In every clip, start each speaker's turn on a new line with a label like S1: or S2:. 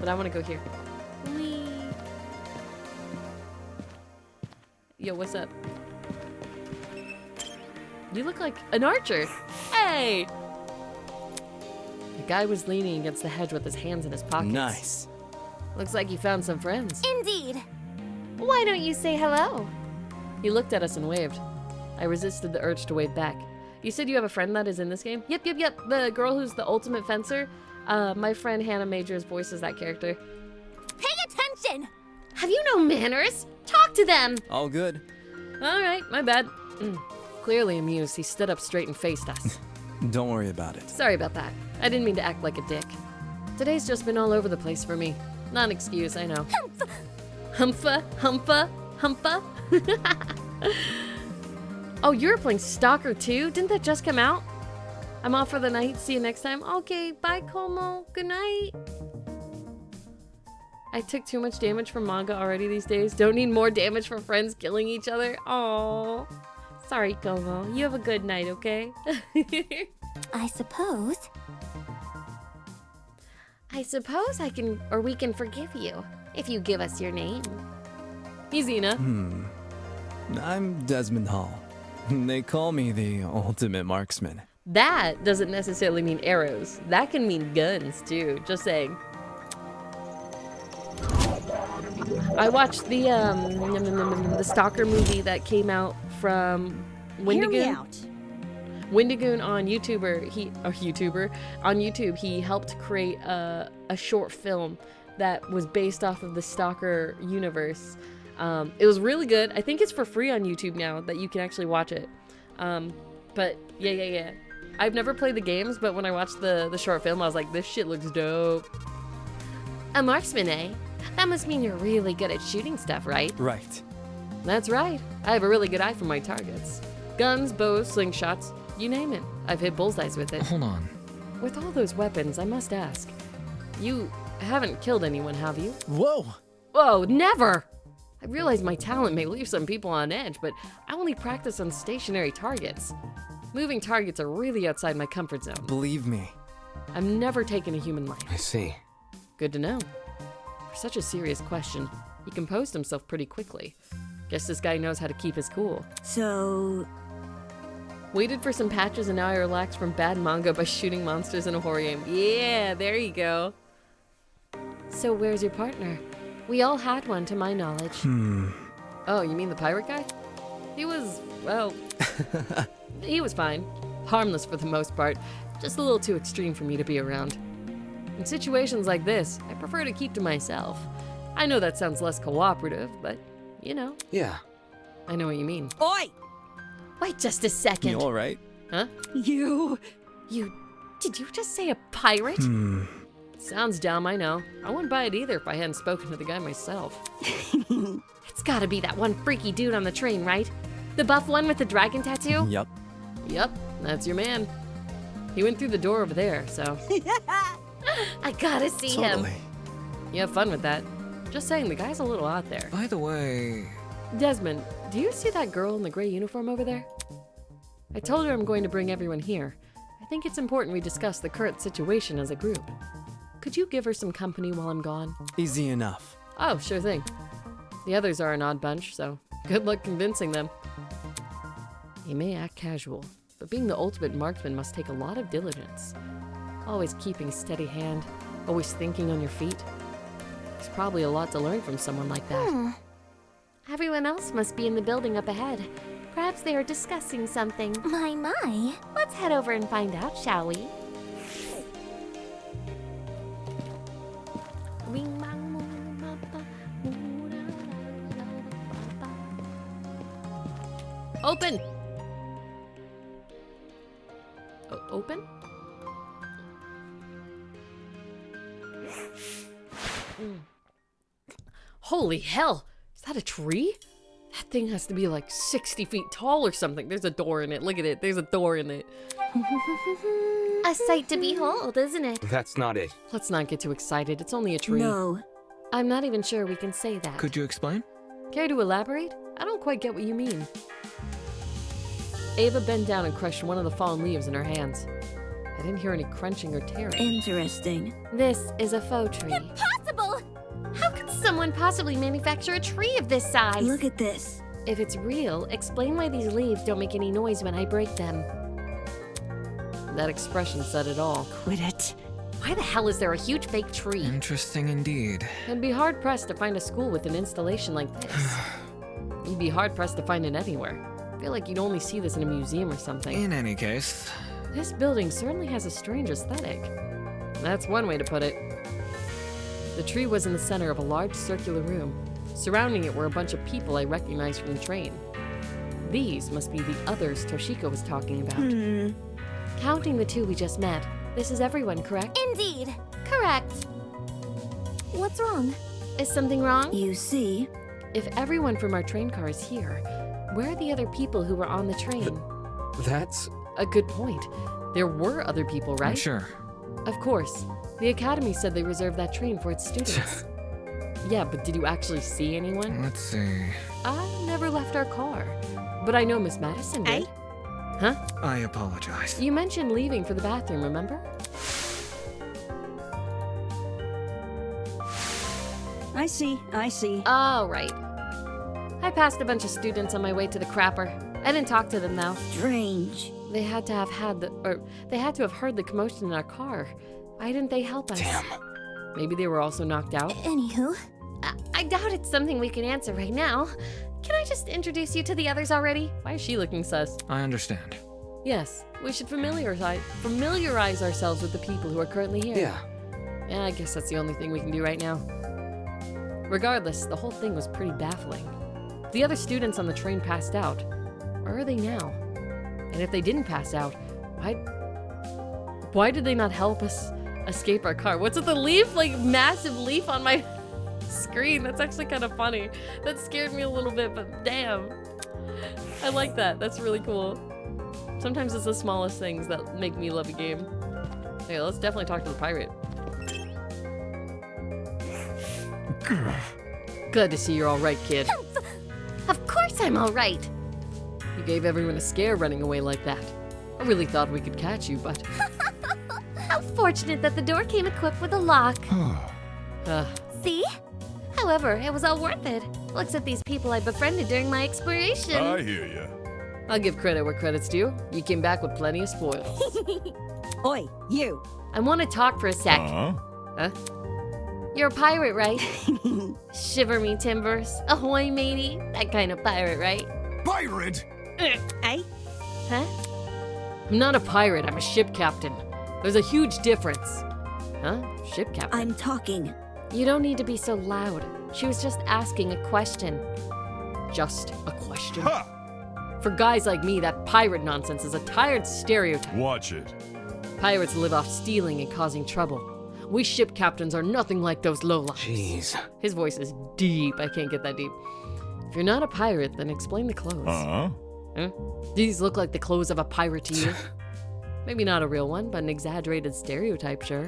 S1: but I want to go here. Whee. Yo, what's up? You look like an archer. Hey! The guy was leaning against the hedge with his hands in his pockets.
S2: Nice.
S1: Looks like you found some friends.
S3: Indeed.
S1: Why don't you say hello? He looked at us and waved. I resisted the urge to wave back. You said you have a friend that is in this game? Yep. The girl who's the ultimate fencer. My friend Hannah Majors voices that character.
S3: Pay attention!
S1: Have you no manners? Talk to them!
S2: All good.
S1: All right, my bad. Clearly amused, he stood up straight and faced us.
S2: Don't worry about it.
S1: Sorry about that. I didn't mean to act like a dick. Today's just been all over the place for me. Not an excuse, I know. Humpa. Oh, you're playing Stalker 2? Didn't that just come out? I'm off for the night. See you next time. Okay, bye, Como. Good night. I took too much damage from manga already these days. Don't need more damage from friends killing each other. Oh, sorry, Como. You have a good night, okay?
S3: I suppose
S1: I can, or we can forgive you if you give us your name. Izina.
S2: I'm Desmond Hall. They call me the ultimate marksman.
S1: That doesn't necessarily mean arrows. That can mean guns too. Just saying. I watched the Stalker movie that came out from
S3: hear me
S1: Wendigoon.
S3: out.
S1: Wendigoon on on YouTube, he helped create a short film that was based off of the Stalker universe. It was really good. I think it's for free on YouTube now that you can actually watch it. But yeah. I've never played the games, but when I watched the short film, I was like, this shit looks dope. A marksman, eh? That must mean you're really good at shooting stuff, right?
S2: Right.
S1: That's right. I have a really good eye for my targets. Guns, bows, slingshots, you name it. I've hit bullseyes with it.
S2: Hold on.
S1: With all those weapons, I must ask, you haven't killed anyone, have you?
S2: Whoa!
S1: Whoa, never! I realize my talent may leave some people on edge, but I only practice on stationary targets. Moving targets are really outside my comfort zone.
S2: Believe me.
S1: I've never taken a human life.
S2: I see.
S1: Good to know. For such a serious question, he composed himself pretty quickly. Guess this guy knows how to keep his cool.
S3: So,
S1: Waited for some patches and now I relax from bad manga by shooting monsters in a horror game. Yeah, there you go. So where's your partner? We all had one to my knowledge. Oh, you mean the pirate guy? He was, well, he was fine. Harmless for the most part. Just a little too extreme for me to be around. In situations like this, I prefer to keep to myself. I know that sounds less cooperative, but, you know.
S2: Yeah.
S1: I know what you mean.
S3: oi!
S1: Wait just a second.
S2: You alright?
S1: Huh?
S3: You.
S1: Did you just say a pirate? Sounds dumb, I know. I wouldn't buy it either if I hadn't spoken to the guy myself. It's gotta be that one freaky dude on the train, right? The buff one with the dragon tattoo?
S2: Yup.
S1: Yep, that's your man. He went through the door over there, so. I gotta see him.
S2: Totally.
S1: You have fun with that. Just saying, the guy's a little out there.
S2: By the way...
S1: Desmond, do you see that girl in the gray uniform over there? I told her I'm going to bring everyone here. I think it's important we discuss the current situation as a group. Could you give her some company while I'm gone?
S2: Easy enough.
S1: Oh, sure thing. The others are an odd bunch, so good luck convincing them. He may act casual, but being the ultimate marksman must take a lot of diligence. Always keeping a steady hand, always thinking on your feet. There's probably a lot to learn from someone like that. Everyone else must be in the building up ahead. Perhaps they are discussing something.
S3: My.
S1: Let's head over and find out, shall we? Open! Open? Holy hell! Is that a tree? That thing has to be like 60 feet tall or something. There's a door in it. Look at it. There's a door in it.
S3: A sight to behold, isn't it?
S4: That's not it.
S1: Let's not get too excited. It's only a tree.
S3: No.
S1: I'm not even sure we can say that.
S2: Could you explain?
S1: Care to elaborate? I don't quite get what you mean. Ava bent down and crushed one of the fallen leaves in her hands. I didn't hear any crunching or tearing.
S3: Interesting.
S1: This is a faux tree.
S3: Impossible! someone possibly manufacture a tree of this size?
S4: Look at this.
S1: If it's real, explain why these leaves don't make any noise when I break them. That expression said it all.
S4: Quit it.
S1: Why the hell is there a huge fake tree?
S5: Interesting indeed.
S1: I'd be hard-pressed to find a school with an installation like this. You'd be hard-pressed to find it anywhere. I feel like you'd only see this in a museum or something.
S5: In any case,
S1: This building certainly has a strange aesthetic. That's one way to put it. The tree was in the center of a large circular room. Surrounding it were a bunch of people I recognized from the train. These must be the others Toshiko was talking about. Counting the two we just met, this is everyone, correct?
S3: Indeed. Correct. What's wrong? Is something wrong?
S4: You see,
S1: If everyone from our train car is here, where are the other people who were on the train?
S5: that's...
S1: A good point. There were other people, right?
S5: Sure.
S1: Of course. The academy said they reserved that train for its students. Yeah, but did you actually see anyone?
S5: Let's see.
S1: I never left our car. But I know Miss Madison did. Huh?
S5: I apologize.
S1: You mentioned leaving for the bathroom, remember?
S4: I see.
S1: Oh, right. I passed a bunch of students on my way to the crapper. I didn't talk to them, though.
S4: Strange.
S1: They had to have heard the commotion in our car. Why didn't they help us?
S5: Damn.
S1: Maybe they were also knocked out.
S3: Anywho, I doubt it's something we can answer right now. Can I just introduce you to the others already?
S1: Why is she looking sus?
S5: I understand.
S1: Yes, we should familiarize ourselves with the people who are currently here. Yeah, I guess that's the only thing we can do right now. Regardless, the whole thing was pretty baffling. The other students on the train passed out. Where are they now? And if they didn't pass out, why did they not help us escape our car? What's with the leaf? Like, massive leaf on my screen. That's actually kind of funny. That scared me a little bit, but damn. I like that. That's really cool. Sometimes it's the smallest things that make me love a game. Okay, let's definitely talk to the pirate. Glad to see you're all right, kid.
S3: Of course I'm all right.
S1: You gave everyone a scare running away like that. I really thought we could catch you, but...
S3: How fortunate that the door came equipped with a lock. See? However, it was all worth it. Looks at these people I befriended during my exploration.
S6: I hear ya.
S1: I'll give credit where credit's due. You came back with plenty of spoils.
S4: Oi, you.
S1: I want to talk for a sec. Huh?
S3: You're a pirate, right? Shiver me timbers. Ahoy, matey. That kind of pirate, right?
S6: Pirate?
S4: Eh?
S3: Huh?
S1: I'm not a pirate, I'm a ship captain. There's a huge difference. Huh? Ship captain?
S4: I'm talking.
S1: You don't need to be so loud. She was just asking a question. Just a question.
S6: Ha!
S1: For guys like me, that pirate nonsense is a tired stereotype.
S6: Watch it.
S1: Pirates live off stealing and causing trouble. We ship captains are nothing like those lowlifes.
S5: Jeez.
S1: His voice is deep. I can't get that deep. If you're not a pirate, then explain the clothes. Huh? These look like the clothes of a pirate to you. Maybe not a real one, but an exaggerated stereotype, sure.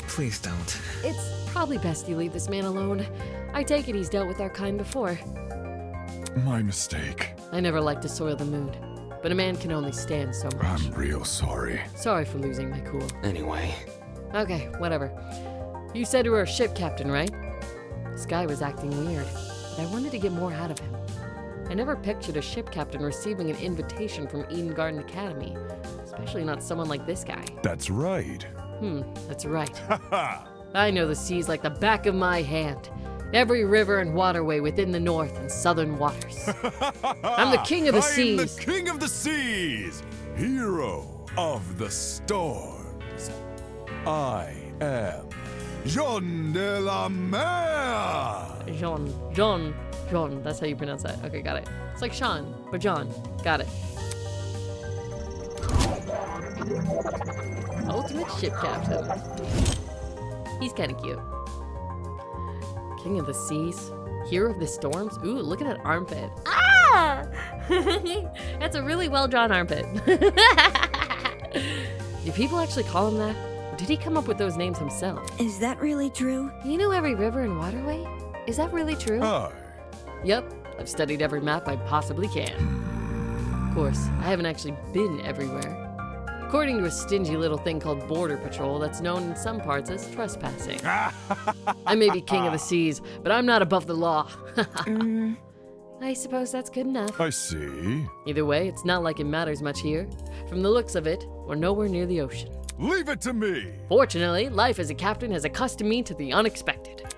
S5: Please don't.
S1: It's probably best you leave this man alone. I take it he's dealt with our kind before.
S6: My mistake.
S1: I never like to soil the mood, but a man can only stand so much.
S6: I'm real sorry.
S1: Sorry for losing my cool.
S5: Anyway.
S1: Okay, whatever. You said you were a ship captain, right? This guy was acting weird, but I wanted to get more out of him. I never pictured a ship captain receiving an invitation from Eden Garden Academy, especially not someone like this guy.
S6: That's right.
S1: That's right.
S6: Ha
S1: I know the seas like the back of my hand. Every river and waterway within the north and southern waters. I'm the king of the seas.
S6: I am the king of the seas, hero of the storms. I am Jean de la Mer.
S1: John. That's how you pronounce that. Okay, got it. It's like Sean, but John. Got it. Ultimate ship captain. He's kind of cute. King of the seas. Hero of the storms. Ooh, look at that armpit.
S3: Ah!
S1: That's a really well-drawn armpit. Do people actually call him that? Or did he come up with those names himself?
S4: Is that really true?
S1: You know every river and waterway? Is that really true?
S6: I.
S1: Yep, I've studied every map I possibly can. Of course, I haven't actually been everywhere. according to a stingy little thing called Border Patrol that's known in some parts as trespassing. I may be king of the seas, but I'm not above the law.
S3: I suppose that's good enough.
S6: I see.
S1: Either way, it's not like it matters much here. From the looks of it, we're nowhere near the ocean.
S6: Leave it to me.
S1: Fortunately, life as a captain has accustomed me to the unexpected.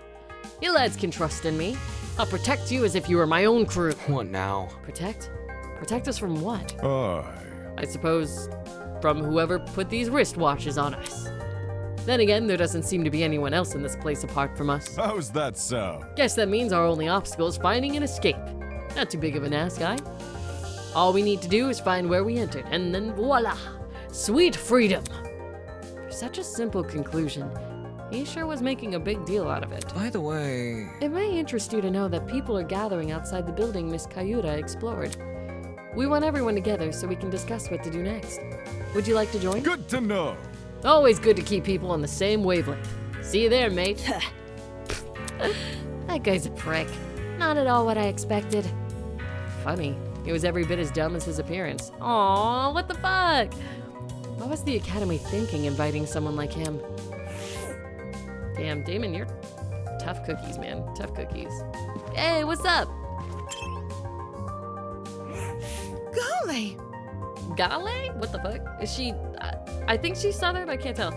S1: You lads can trust in me. I'll protect you as if you were my own crew.
S5: What now?
S1: Protect? Protect us from what?
S6: Aye.
S1: I suppose from whoever put these wristwatches on us. Then again, there doesn't seem to be anyone else in this place apart from us.
S6: How's that sound?
S1: Guess that means our only obstacle is finding an escape. Not too big of an ask, eh? All we need to do is find where we entered, and then voila! Sweet freedom! For such a simple conclusion, he sure was making a big deal out of it.
S5: By the way,
S1: It may interest you to know that people are gathering outside the building Miss Kayura explored. We want everyone together so we can discuss what to do next. Would you like to join?
S6: Good to know.
S1: Always good to keep people on the same wavelength. See you there, mate. That guy's a prick.
S3: Not at all what I expected.
S1: Funny, he was every bit as dumb as his appearance. Aw, what the fuck? What was the Academy thinking inviting someone like him? Damn, Damon, you're tough cookies, man. Tough cookies. Hey, what's up?
S7: Golly!
S1: Gale? What the fuck? Is she... I think she's Southern, I can't tell.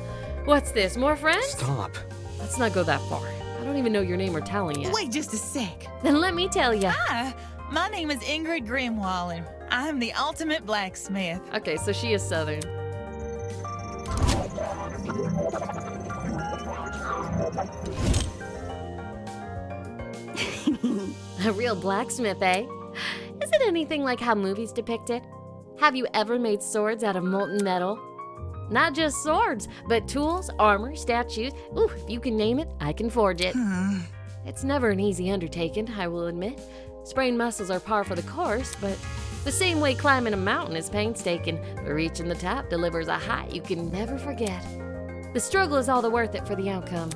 S1: What's this, more friends?
S5: stop.
S1: Let's not go that far. I don't even know your name or talent yet.
S7: Wait just a sec.
S3: Then let me tell ya.
S7: Hi, my name is Ingrid Grimwall, and I'm the ultimate blacksmith.
S1: Okay, so she is Southern.
S3: A real blacksmith, eh? Is it anything like how movies depict it? Have you ever made swords out of molten metal? Not just swords, but tools, armor, statues. Ooh, if you can name it, I can forge it. It's never an easy undertaking, I will admit. Sprained muscles are par for the course, but the same way climbing a mountain is painstaking, but reaching the top delivers a height you can never forget. The struggle is all the worth it for the outcome.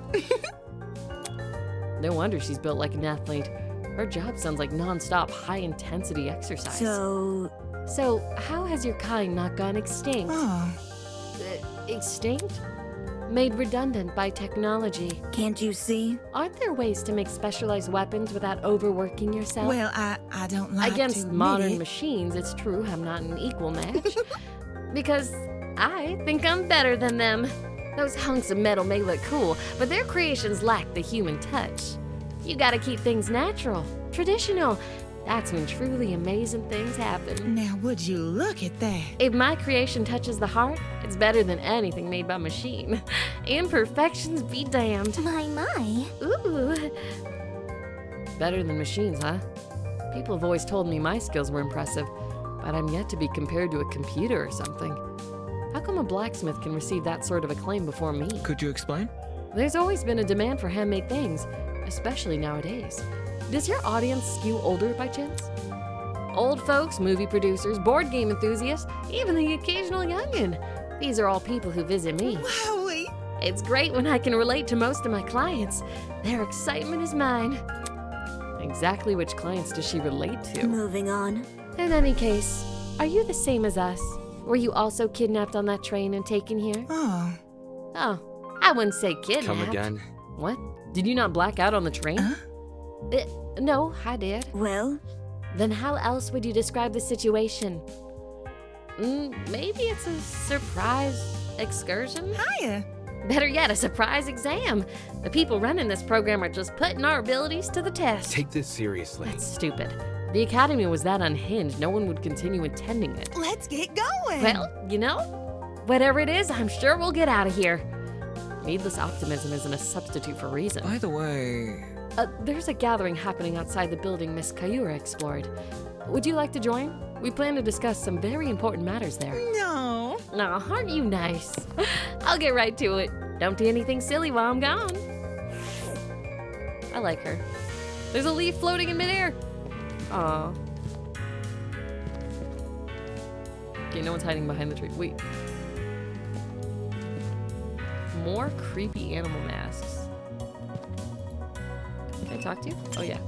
S1: No wonder she's built like an athlete. Her job sounds like non-stop, high-intensity exercise.
S3: So how has your kind not gone extinct?
S7: Oh,
S3: Extinct? Made redundant by technology.
S4: Can't you see?
S3: Aren't there ways to make specialized weapons without overworking yourself?
S7: well, I don't like
S1: Against
S7: to admit
S1: modern
S7: it.
S1: machines, it's true I'm not an equal match.
S3: Because I think I'm better than them. Those hunks of metal may look cool, but their creations lack the human touch. You gotta keep things natural, traditional. That's when truly amazing things happen.
S7: Now, would you look at that?
S3: If my creation touches the heart, it's better than anything made by machine. Imperfections be damned. My. Ooh.
S1: Better than machines, huh? People have always told me my skills were impressive, but I'm yet to be compared to a computer or something. How come a blacksmith can receive that sort of acclaim before me?
S5: Could you explain?
S1: There's always been a demand for handmade things, especially nowadays. Does your audience skew older by chance? Old folks, movie producers, board game enthusiasts, even the occasional youngin'. These are all people who visit me.
S7: Wowie!
S3: It's great when I can relate to most of my clients. Their excitement is mine.
S1: Exactly which clients does she relate to?
S4: Moving on.
S3: In any case, are you the same as us? Were you also kidnapped on that train and taken here?
S7: Oh,
S3: Oh, I wouldn't say kidnapped.
S5: Come again.
S1: What? Did you not black out on the train?
S3: No, I did.
S4: Well,
S3: Then how else would you describe the situation? Maybe it's a surprise excursion?
S7: hiya!
S3: Better yet, a surprise exam. The people running this program are just putting our abilities to the test.
S8: Take this seriously.
S1: That's stupid. The Academy was that unhinged, no one would continue attending it.
S7: Let's get going!
S3: Well, you know, whatever it is, I'm sure we'll get out of here.
S1: Needless optimism isn't a substitute for reason.
S5: By the way,
S1: There's a gathering happening outside the building Miss Kayura explored. Would you like to join? We plan to discuss some very important matters there.
S7: No.
S3: Aw, aren't you nice? I'll get right to it. Don't do anything silly while I'm gone.
S1: I like her. There's a leaf floating in midair. Aw. Okay, no one's hiding behind the tree. Wait. More creepy animal masks. Can I talk to you? Oh, yeah.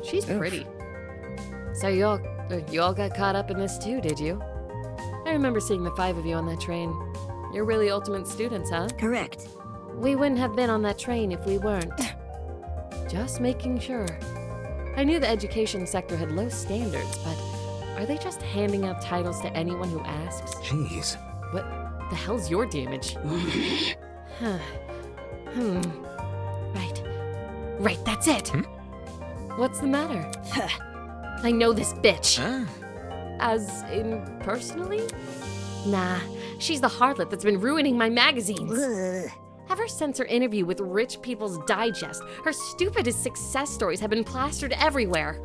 S1: She's pretty. So you all got caught up in this too, did you? I I remember seeing the 5 of you on that train. You're really ultimate students, huh?
S4: Correct.
S3: We wouldn't have been on that train if we weren't.
S1: Just making sure. I knew the education sector had low standards, but are they just handing out titles to anyone who asks?
S5: Jeez.
S1: What the hell's your damage?
S3: Right, that's it.
S1: What's the matter?
S3: I know this bitch.
S5: Ah.
S1: As in personally?
S3: Nah, she's the harlot that's been ruining my magazines.
S4: Ugh.
S3: Ever since her interview with Rich People's Digest, her stupidest success stories have been plastered everywhere.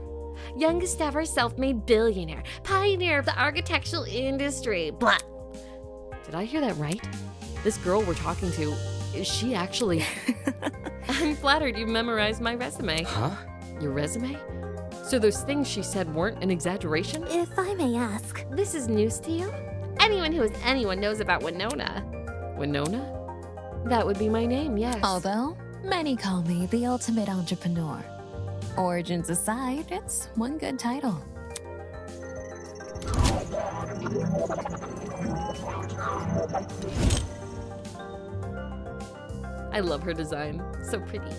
S3: Youngest ever self-made billionaire, pioneer of the architectural industry, blah.
S1: Did I hear that right? This girl we're talking to, is she actually... I'm flattered you memorized my resume.
S5: Huh?
S1: Your resume? So those things she said weren't an exaggeration?
S3: If I may ask, this is news to you? Anyone who is anyone knows about Winona.
S1: Winona? That would be my name, yes.
S8: Although, many call me the ultimate entrepreneur. Origins aside, it's one good title.
S1: I love her design. So pretty.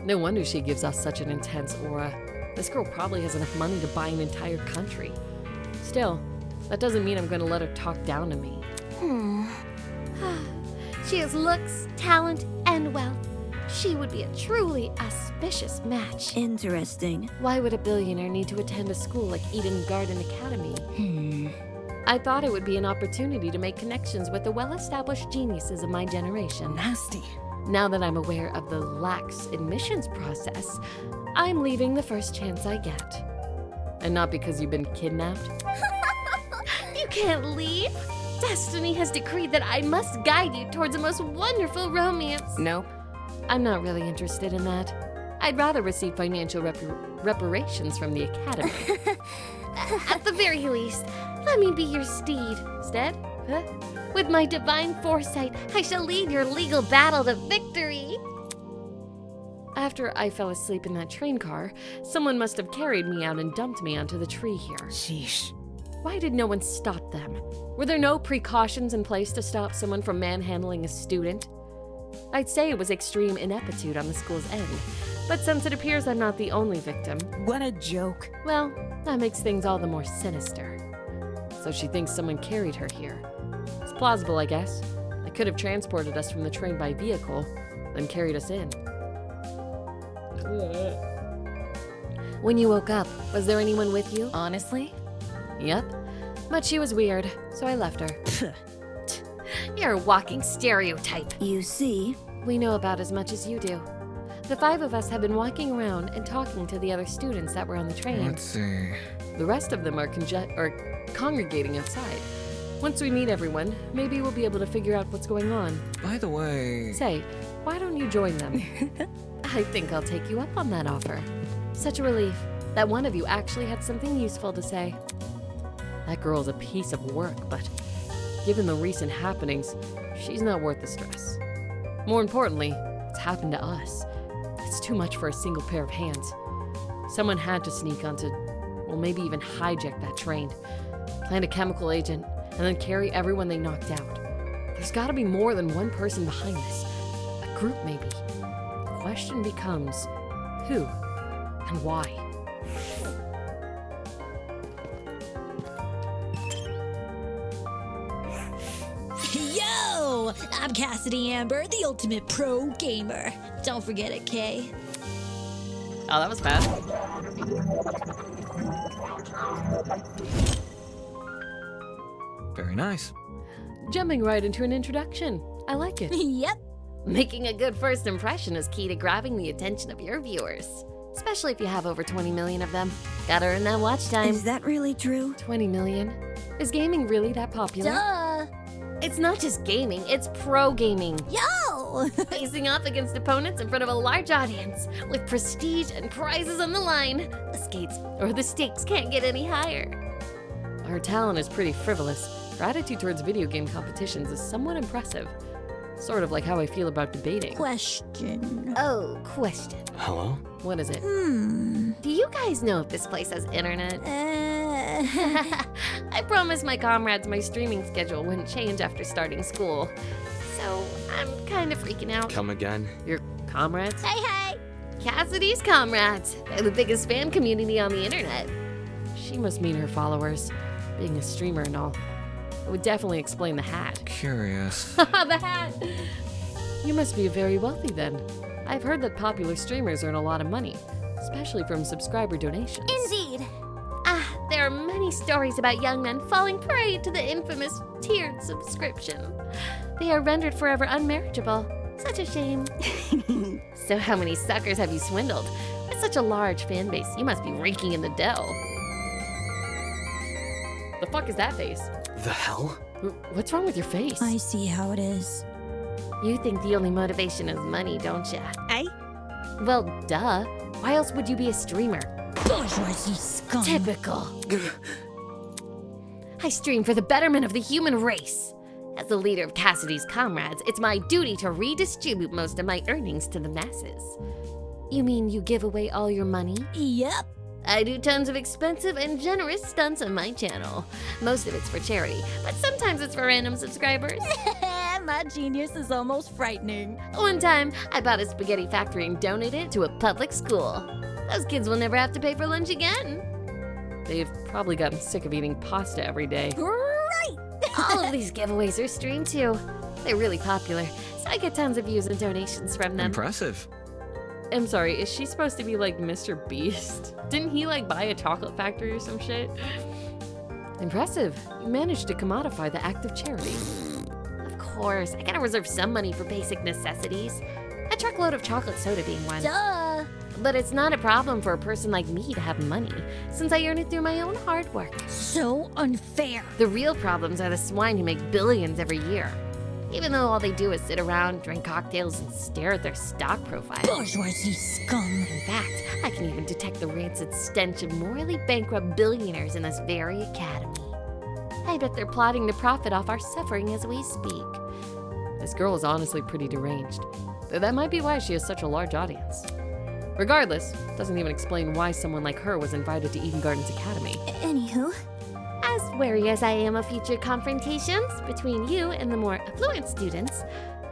S1: No wonder she gives off such an intense aura. This girl probably has enough money to buy an entire country. Still, that doesn't mean I'm gonna let her talk down to me.
S3: She has looks, talent, and wealth. She would be a truly auspicious match.
S4: Interesting.
S3: Why would a billionaire need to attend a school like Eden Garden Academy?
S1: I thought it would be an opportunity to make connections with the well-established geniuses of my generation.
S7: Nasty.
S1: Now that I'm aware of the lax admissions process, I'm leaving the first chance I get. And not because you've been kidnapped.
S3: You can't leave. Destiny has decreed that I must guide you towards the most wonderful romance.
S1: Nope. I'm not really interested in that. I'd rather receive financial reparations from the academy.
S3: At the very least, let me be your steed.
S1: Stead? Huh?
S3: With my divine foresight, I shall lead your legal battle to victory.
S1: After I fell asleep in that train car, someone must have carried me out and dumped me onto the tree here.
S7: Sheesh.
S1: Why did no one stop them? Were there no precautions in place to stop someone from manhandling a student? I'd say it was extreme ineptitude on the school's end, but since it appears I'm not the only victim,
S7: What a joke.
S1: well, that makes things all the more sinister. So she thinks someone carried her here. It's plausible, I guess. They could have transported us from the train by vehicle, then carried us in. When you woke up, was there anyone with you?
S8: Honestly,
S1: Yep. But she was weird, so I left her.
S3: You're a walking stereotype.
S4: You see,
S1: We know about as much as you do. The 5 of us have been walking around and talking to the other students that were on the train.
S5: Let's see.
S1: The rest of them are congregating outside. Once we meet everyone, maybe we'll be able to figure out what's going on.
S5: By the way,
S1: Say, why don't you join them? I think I'll take you up on that offer. Such a relief that one of you actually had something useful to say. That girl's a piece of work, but given the recent happenings, she's not worth the stress. More importantly, it's happened to us. It's too much for a single pair of hands. Someone had to sneak onto, well, maybe even hijack that train, plant a chemical agent, and then carry everyone they knocked out. There's gotta be more than one person behind this. A group, maybe. The question becomes, who and why?
S9: Yo! I'm Cassidy Amber, the ultimate pro gamer. Don't forget it, Kay.
S1: Oh, that was fast.
S5: very nice.
S1: Jumping right into an introduction. I like it.
S9: Yep.
S3: Making a good first impression is key to grabbing the attention of your viewers, especially if you have over 20 million of them. Gotta earn that watch time.
S4: is that really true?
S1: 20 million? Is gaming really that popular?
S9: Duh.
S3: It's not just gaming, it's pro gaming.
S9: Yo!
S3: Facing off against opponents in front of a large audience with prestige and prizes on the line. The stakes can't get any higher.
S1: Her talent is pretty frivolous. Her attitude towards video game competitions is somewhat impressive. Sort of like how I feel about debating.
S9: Question.
S3: Oh, question.
S5: Hello?
S1: What is it?
S3: Do you guys know if this place has internet? I promised my comrades my streaming schedule wouldn't change after starting school. So I'm kind of freaking out.
S5: Come again?
S1: Your comrades?
S3: Hey! Cassidy's comrades. They're the biggest fan community on the internet.
S1: She must mean her followers. Being a streamer and all. It would definitely explain the hat.
S5: Curious.
S1: The hat! You must be very wealthy then. I've heard that popular streamers earn a lot of money, especially from subscriber donations.
S3: Indeed. There are many stories about young men falling prey to the infamous tiered subscription. They are rendered forever unmarriageable. Such a shame. So how many suckers have you swindled? With such a large fan base, you must be raking in the dough.
S1: The fuck is that face?
S5: The hell?
S1: What's wrong with your face?
S4: I see how it is.
S3: You think the only motivation is money, don't ya?
S9: Eh?
S3: Well, duh. Why else would you be a streamer?
S9: Bourgeoisie scum.
S3: Typical. I stream for the betterment of the human race. As the leader of Cassidy's comrades, it's my duty to redistribute most of my earnings to the masses. You mean you give away all your money?
S9: Yep.
S3: I do tons of expensive and generous stunts on my channel. Most of it's for charity, but sometimes it's for random subscribers.
S9: My genius is almost frightening.
S3: One time, I bought a spaghetti factory and donated it to a public school. Those kids will never have to pay for lunch again.
S1: They've probably gotten sick of eating pasta every day.
S9: Right.
S3: All of these giveaways are streamed too. They're really popular, so I get tons of views and donations from them.
S5: Impressive.
S1: I'm sorry, is she supposed to be like Mr. Beast? Didn't he like buy a chocolate factory or some shit? Impressive. You managed to commodify the act of charity.
S3: Of course, I gotta reserve some money for basic necessities. A truckload of chocolate soda being one.
S9: Duh.
S3: But it's not a problem for a person like me to have money, since I earn it through my own hard work.
S9: So unfair.
S3: The real problems are the swine who make billions every year. Even though all they do is sit around, drink cocktails, and stare at their stock profile.
S9: Bourgeoisie scum.
S3: In fact, I can even detect the rancid stench of morally bankrupt billionaires in this very academy. I bet they're plotting to profit off our suffering as we speak.
S1: This girl is honestly pretty deranged. Though that might be why she has such a large audience. Regardless, doesn't even explain why someone like her was invited to Eden Gardens Academy.
S4: Anywho,
S3: As wary as I am of future confrontations between you and the more affluent students,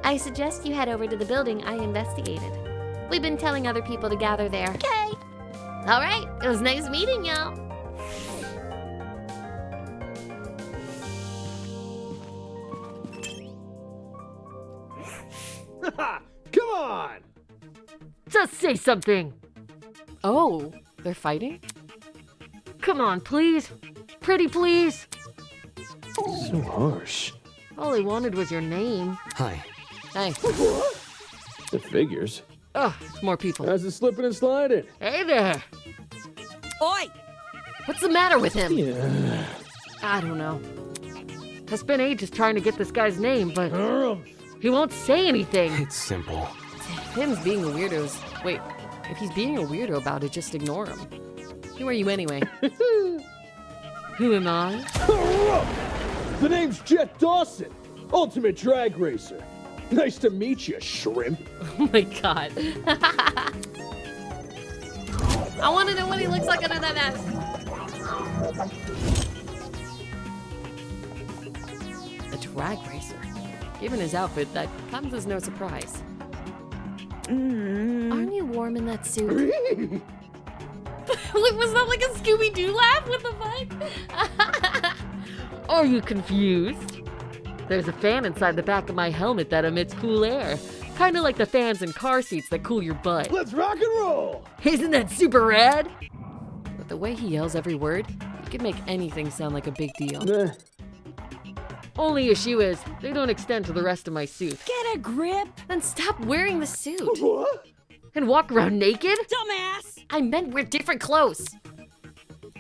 S3: I suggest you head over to the building I investigated. We've been telling other people to gather there.
S9: Okay.
S3: All right, it was nice meeting y'all.
S10: Come on!
S1: Just say something! Oh, they're fighting? Come on, please. Pretty please.
S10: So harsh.
S1: All I wanted was your name.
S5: Hi.
S1: Hey.
S10: The figures.
S1: Oh, it's more people.
S10: How's it slipping and sliding?
S1: Hey there.
S9: Oi.
S1: What's the matter with him?
S10: Yeah.
S1: I don't know. I spent ages trying to get this guy's name, but he won't say anything.
S5: It's simple.
S1: If him's being a weirdo. Wait, if he's being a weirdo about it, just ignore him. Who are you anyway? Who am I?
S10: The name's Jet Dawson, Ultimate Drag Racer. Nice to meet you, shrimp.
S1: Oh my god. I want to know what he looks like under that mask. A drag racer. Given his outfit, that comes as no surprise. Aren't you warm in that suit? Was that like a Scooby-Doo laugh? What the fuck? Are you confused? There's a fan inside the back of my helmet that emits cool air. Kind of like the fans in car seats that cool your butt.
S10: Let's rock and roll!
S1: Isn't that super rad? But the way he yells every word, he could make anything sound like a big deal. Only issue is, they don't extend to the rest of my suit.
S9: Get a grip.
S1: Then stop wearing the suit.
S10: What?
S1: And walk around naked?
S9: Dumbass.
S1: I meant wear different clothes.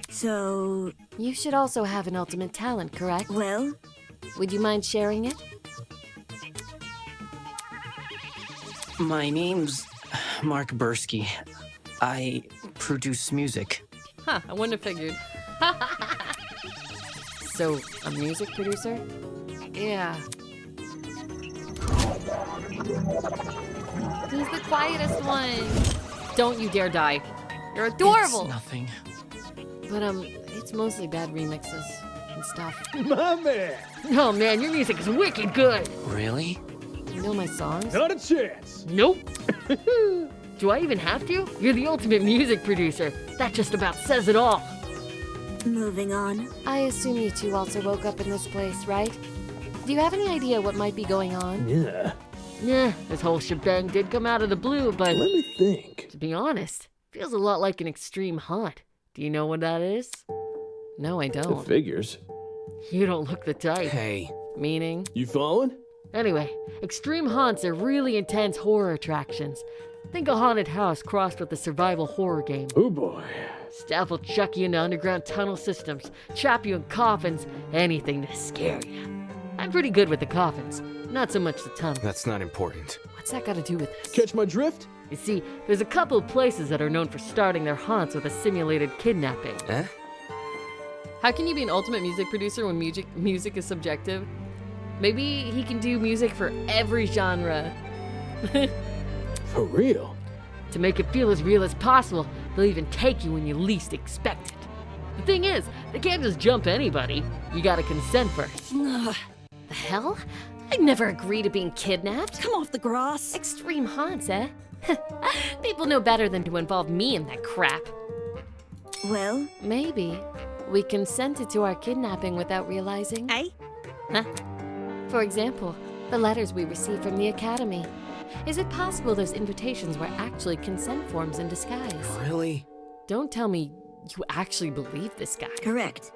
S4: so,
S1: You should also have an ultimate talent, correct?
S4: well,
S1: Would you mind sharing it?
S5: My name's Mark Bursky. I produce music.
S1: Huh, I wouldn't have figured. So, a music producer? Yeah. He's the quietest one. Don't you dare die. You're adorable.
S5: It's nothing.
S1: But it's mostly bad remixes and stuff.
S10: My man!
S1: Oh man, your music is wicked good.
S5: Really?
S1: You know my songs?
S10: Not a chance!
S1: Nope. Do I even have to? You're the ultimate music producer. That just about says it all.
S4: Moving on.
S3: I assume you two also woke up in this place, right? Do you have any idea what might be going on?
S10: Yeah.
S1: Yeah, this whole shebang did come out of the blue, but
S10: Let me think.
S1: to be honest, feels a lot like an extreme haunt. Do you know what that is? No, I
S10: It
S1: don't.
S10: figures.
S1: You don't look the type.
S5: Hey.
S1: Meaning?
S10: You following?
S1: Anyway, extreme haunts are really intense horror attractions. Think a haunted house crossed with a survival horror game.
S10: Oh boy.
S1: Staff will chuck you into underground tunnel systems, trap you in coffins, anything to scare you. I'm pretty good with the coffins, not so much the tunnel.
S5: That's not important.
S1: What's that got to do with this?
S10: Catch my drift?
S1: You see, there's a couple of places that are known for starting their haunts with a simulated kidnapping.
S5: Eh?
S1: How can you be an ultimate music producer when music is subjective? Maybe he can do music for every genre.
S10: For real?
S1: To make it feel as real as possible, they'll even take you when you least expect it. The thing is, they can't just jump anybody. You gotta consent first.
S3: The hell? I'd never agree to being kidnapped.
S9: Come off the grass.
S3: Extreme haunts, eh? People know better than to involve me in that crap.
S4: Well,
S3: Maybe we consented to our kidnapping without realizing.
S9: Eh?
S3: Huh? For example, the letters we received from the Academy. Is it possible those invitations were actually consent forms in disguise?
S5: Really?
S1: Don't tell me you actually believe this guy.
S4: correct.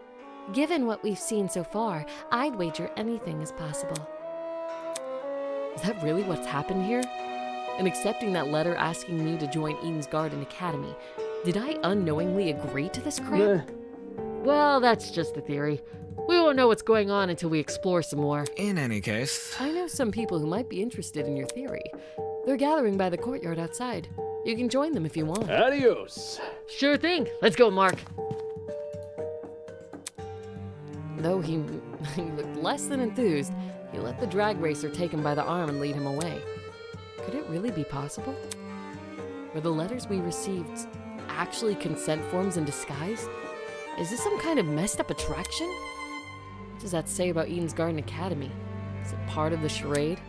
S3: Given what we've seen so far, I'd wager anything is possible.
S1: Is that really what's happened here? In accepting that letter asking me to join Eden's Garden Academy, did I unknowingly agree to this crap?
S10: Nah.
S1: Well, that's just a theory. We won't know what's going on until we explore some more.
S5: In any case.
S1: I know some people who might be interested in your theory. They're gathering by the courtyard outside. You can join them if you want.
S10: Adios.
S1: Sure thing. Let's go, Mark. Though he looked less than enthused, he let the drag racer take him by the arm and lead him away. Could it really be possible? Were the letters we received actually consent forms in disguise? Is this some kind of messed up attraction? What does that say about Eden's Garden Academy? Is it part of the charade?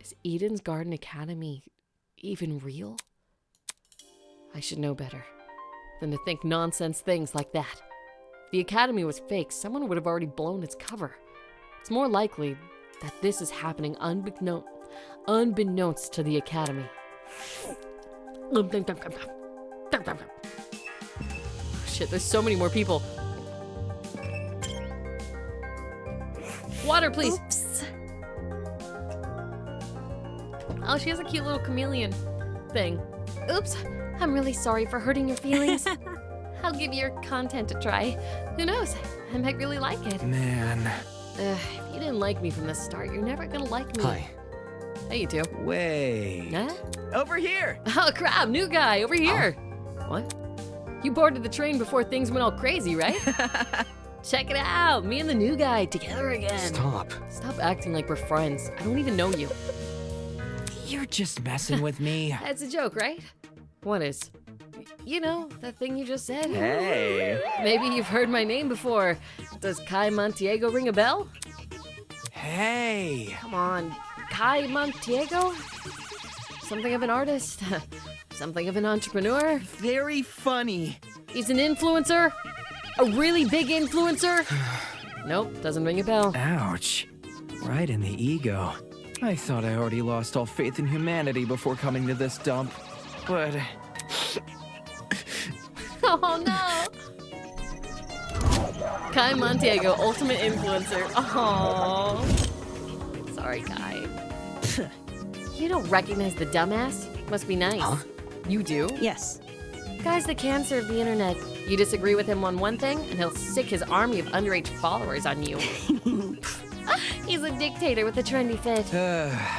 S1: Is Eden's Garden Academy even real? I should know better than to think nonsense things like that. If the Academy was fake, someone would have already blown its cover. It's more likely that this is happening unbeknownst to the Academy. Oh, shit, there's so many more people. Water, please.
S9: Oops.
S1: Oh, she has a cute little chameleon thing.
S3: Oops, I'm really sorry for hurting your feelings. I'll give your content a try. Who knows? I might really like it.
S5: Man.
S1: If you didn't like me from the start, you're never gonna like me.
S5: Hi.
S1: Hey, you two.
S5: Wait.
S1: Huh?
S5: Over here.
S1: Oh, crap, new guy, over here. What? You boarded the train before things went all crazy, right? Check it out, me and the new guy together again.
S5: Stop.
S1: Stop acting like we're friends. I don't even know you.
S5: You're just messing with me.
S1: That's a joke, right? What is? You know, that thing you just said?
S5: Hey.
S1: Maybe you've heard my name before. Does Kai Montiego ring a bell?
S5: Hey.
S1: Come on, Kai Montiego? Something of an artist, something of an entrepreneur.
S5: Very funny.
S1: He's an influencer? A really big influencer? Nope, doesn't ring a bell.
S5: Ouch. Right in the ego. I thought I already lost all faith in humanity before coming to this dump. But
S1: Oh no! Kai Montiego, ultimate influencer. Oh, sorry, Kai. You don't recognize the dumbass? Must be nice.
S5: Huh?
S1: You do?
S9: Yes.
S3: Guy's the cancer of the internet.
S1: You disagree with him on one thing, and he'll sick his army of underage followers on you.
S3: He's a dictator with a trendy fit.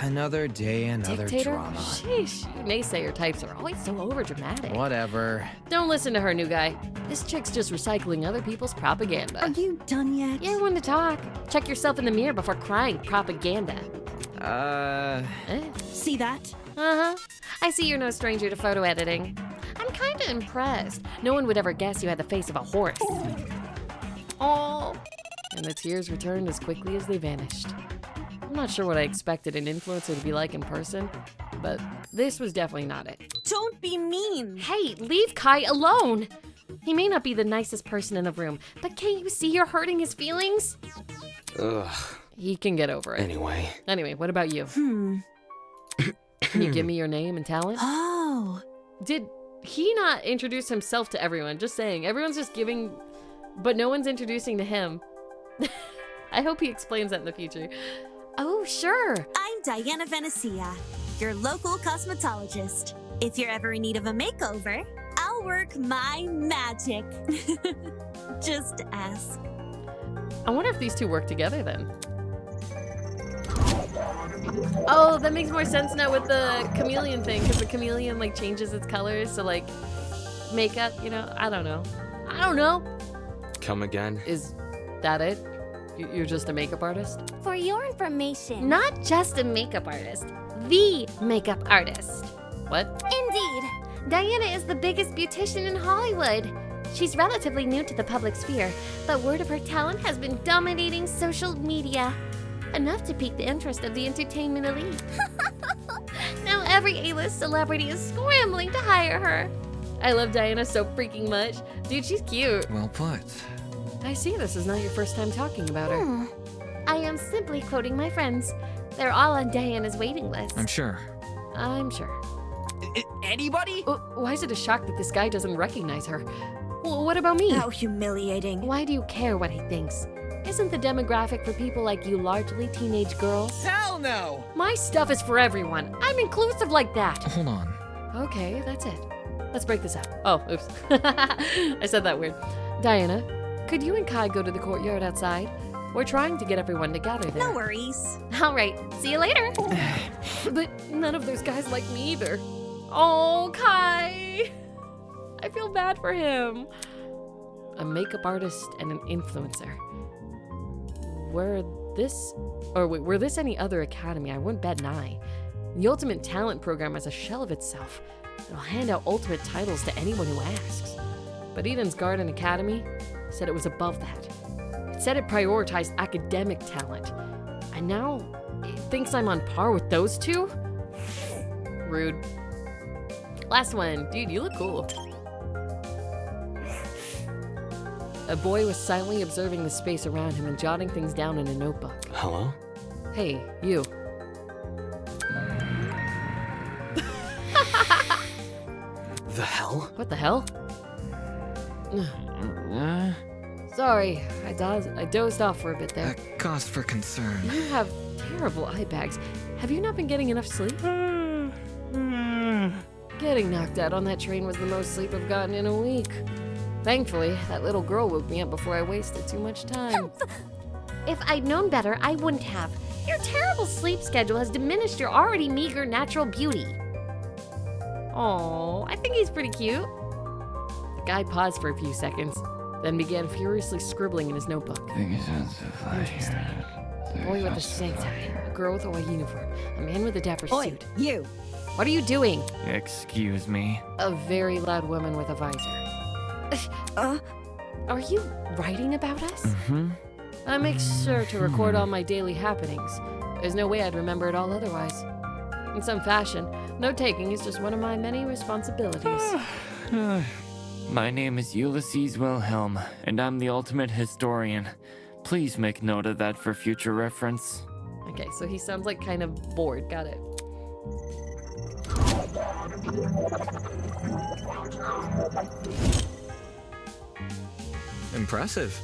S5: another day, another
S1: Dictator?
S5: drama.
S1: Sheesh, you naysayer types are always so overdramatic.
S5: Whatever.
S1: Don't listen to her, new guy. This chick's just recycling other people's propaganda.
S9: Are you done yet?
S3: You're one to talk. Check yourself in the mirror before crying propaganda.
S9: See that?
S3: Uh-huh. I see you're no stranger to photo editing. I'm kinda impressed. No one would ever guess you had the face of a horse. Oh.
S1: And the tears returned as quickly as they vanished. I'm not sure what I expected an influencer to be like in person, but this was definitely not it.
S4: Don't be mean.
S3: Hey, leave Kai alone! He may not be the nicest person in the room, but can't you see you're hurting his feelings?
S11: Ugh.
S1: He can get over it. Anyway, what about you? Can you give me your name and talent?
S4: Oh.
S1: Did he not introduce himself to everyone? Just saying. Everyone's just giving, but no one's introducing to him. I hope he explains that in the future.
S3: Oh, sure.
S4: I'm Diana Venecia, your local cosmetologist. If you're ever in need of a makeover, I'll work my magic. Just ask.
S1: I wonder if these two work together then. Oh, that makes more sense now with the chameleon thing, because the chameleon like changes its colors, so like makeup, you know, I don't know.
S11: Come again?
S1: Is that it? You're just a makeup artist?
S3: For your information, not just a makeup artist, the makeup artist.
S1: What?
S3: Indeed. Diana is the biggest beautician in Hollywood. She's relatively new to the public sphere, but word of her talent has been dominating social media. Enough to pique the interest of the entertainment elite. Now every A-list celebrity is scrambling to hire her.
S1: I love Diana so freaking much. Dude, she's cute.
S5: Well put.
S1: I see this is not your first time talking about her.
S3: I am simply quoting my friends. They're all on Diana's waiting list.
S5: I'm sure. Anybody?
S1: Why is it a shock that this guy doesn't recognize her? Well, what about me?
S4: How humiliating.
S3: Why do you care what he thinks? Isn't the demographic for people like you largely teenage girls?
S5: Hell no!
S3: My stuff is for everyone. I'm inclusive like that.
S5: Hold on.
S1: Okay, that's it. Let's break this up. Oh, oops. I said that weird. Diana, could you and Kai go to the courtyard outside? We're trying to get everyone to gather there.
S4: No worries.
S3: All right, see you later.
S1: But none of those guys like me either. Oh, Kai! I feel bad for him. A makeup artist and an influencer. Were this any other academy, I wouldn't bet an eye. The Ultimate Talent Program has a shell of itself. It'll hand out ultimate titles to anyone who asks. But Eden's Garden Academy said it was above that. It said it prioritized academic talent. And now it thinks I'm on par with those two? Rude. Last one. Dude, you look cool. A boy was silently observing the space around him and jotting things down in a notebook.
S11: Hello?
S1: Hey, you.
S11: The hell?
S1: What the hell? Sorry, I dozed off for a bit there.
S5: Cause for concern.
S1: You have terrible eye bags. Have you not been getting enough sleep? Getting knocked out on that train was the most sleep I've gotten in a week. Thankfully, that little girl woke me up before I wasted too much time.
S3: If I'd known better, I wouldn't have. Your terrible sleep schedule has diminished your already meager natural beauty.
S1: Oh, I think he's pretty cute. The guy paused for a few seconds, then began furiously scribbling in his notebook. Interesting. A boy with a snake tie, a girl with a white uniform, a man with a dapper suit.
S9: You.
S1: What are you doing?
S5: Excuse me.
S1: A very loud woman with a visor. Are you writing about us? I make sure to record all my daily happenings. There's no way I'd remember it all otherwise. In some fashion, note-taking is just one of my many responsibilities.
S12: My name is Ulysses Wilhelm, and I'm the ultimate historian. Please make note of that for future reference.
S1: Okay, so he sounds like kind of bored. Got it.
S5: Impressive.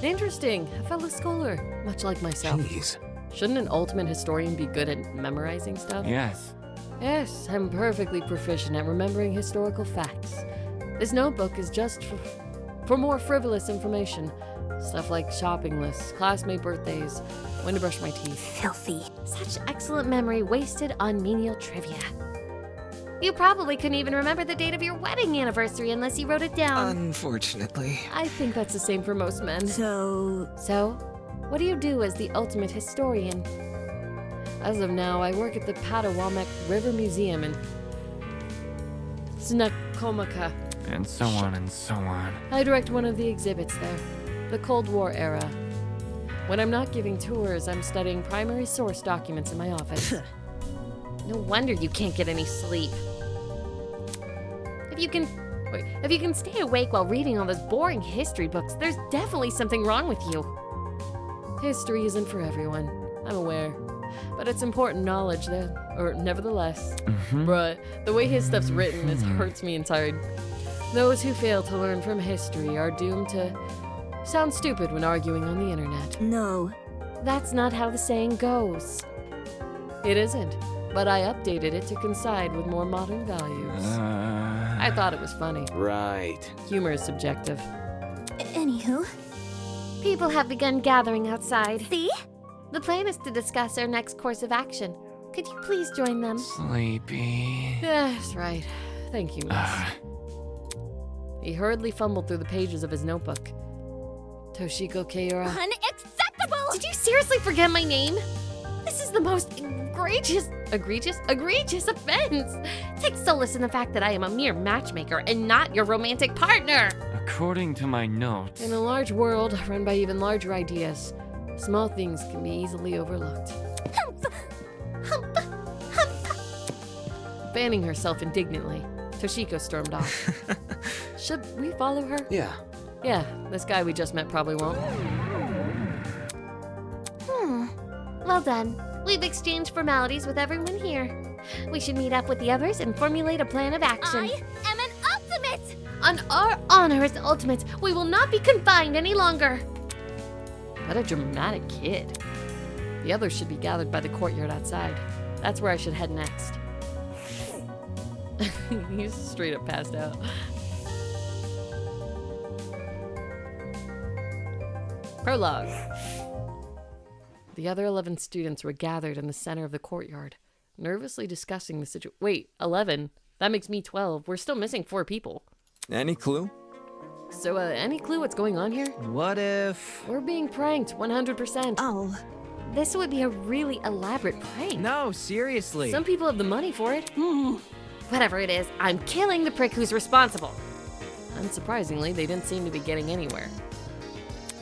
S1: Interesting. A fellow scholar, much like myself.
S11: Jeez.
S1: Shouldn't an ultimate historian be good at memorizing stuff?
S12: Yes.
S1: Yes, I'm perfectly proficient at remembering historical facts. This notebook is just for more frivolous information. Stuff like shopping lists, classmate birthdays, when to brush my teeth.
S3: Filthy. Such excellent memory wasted on menial trivia. You probably couldn't even remember the date of your wedding anniversary unless you wrote it down.
S5: Unfortunately.
S1: I think that's the same for most men.
S4: So,
S3: So, what do you do as the ultimate historian?
S1: As of now, I work at the Patawamek River Museum in Snoqualmie.
S12: And so on and so on.
S1: I direct one of the exhibits there, the Cold War era. When I'm not giving tours, I'm studying primary source documents in my office.
S3: No wonder you can't get any sleep. If you can stay awake while reading all those boring history books, there's definitely something wrong with you.
S1: History isn't for everyone, I'm aware. But it's important knowledge nevertheless. Bruh, the way his stuff's written, it hurts me inside. Those who fail to learn from history are doomed to sound stupid when arguing on the internet.
S4: No.
S1: That's not how the saying goes. It isn't, but I updated it to coincide with more modern values. I thought it was funny.
S11: Right.
S1: Humor is subjective.
S3: Anywho, people have begun gathering outside.
S4: See?
S3: The plan is to discuss our next course of action. Could you please join them?
S12: Sleepy.
S1: That's right. Thank you, miss. He hurriedly fumbled through the pages of his notebook. Toshiko Keira.
S3: Unacceptable! Did you seriously forget my name? This is the most egregious offense. Take solace in the fact that I am a mere matchmaker and not your romantic partner.
S12: According to my notes.
S1: In a large world run by even larger ideas, small things can be easily overlooked. Fanning herself indignantly, Toshiko stormed off. Should we follow her?
S11: Yeah.
S1: Yeah, this guy we just met probably won't.
S3: Well done. We've exchanged formalities with everyone here. We should meet up with the others and formulate a plan of action.
S4: I am an ultimate!
S3: On our honor as ultimates, we will not be confined any longer.
S1: What a dramatic kid. The others should be gathered by the courtyard outside. That's where I should head next. He's straight up passed out. Prologue. The other 11 students were gathered in the center of the courtyard, nervously discussing the situation. Wait, 11? That makes me 12. We're still missing 4 people.
S2: Any clue?
S1: So, any clue what's going on here?
S5: What if...
S1: We're being pranked, 100%.
S4: Oh.
S3: This would be a really elaborate prank.
S5: No, seriously.
S1: Some people have the money for it.
S3: Whatever it is, I'm killing the prick who's responsible.
S1: Unsurprisingly, they didn't seem to be getting anywhere.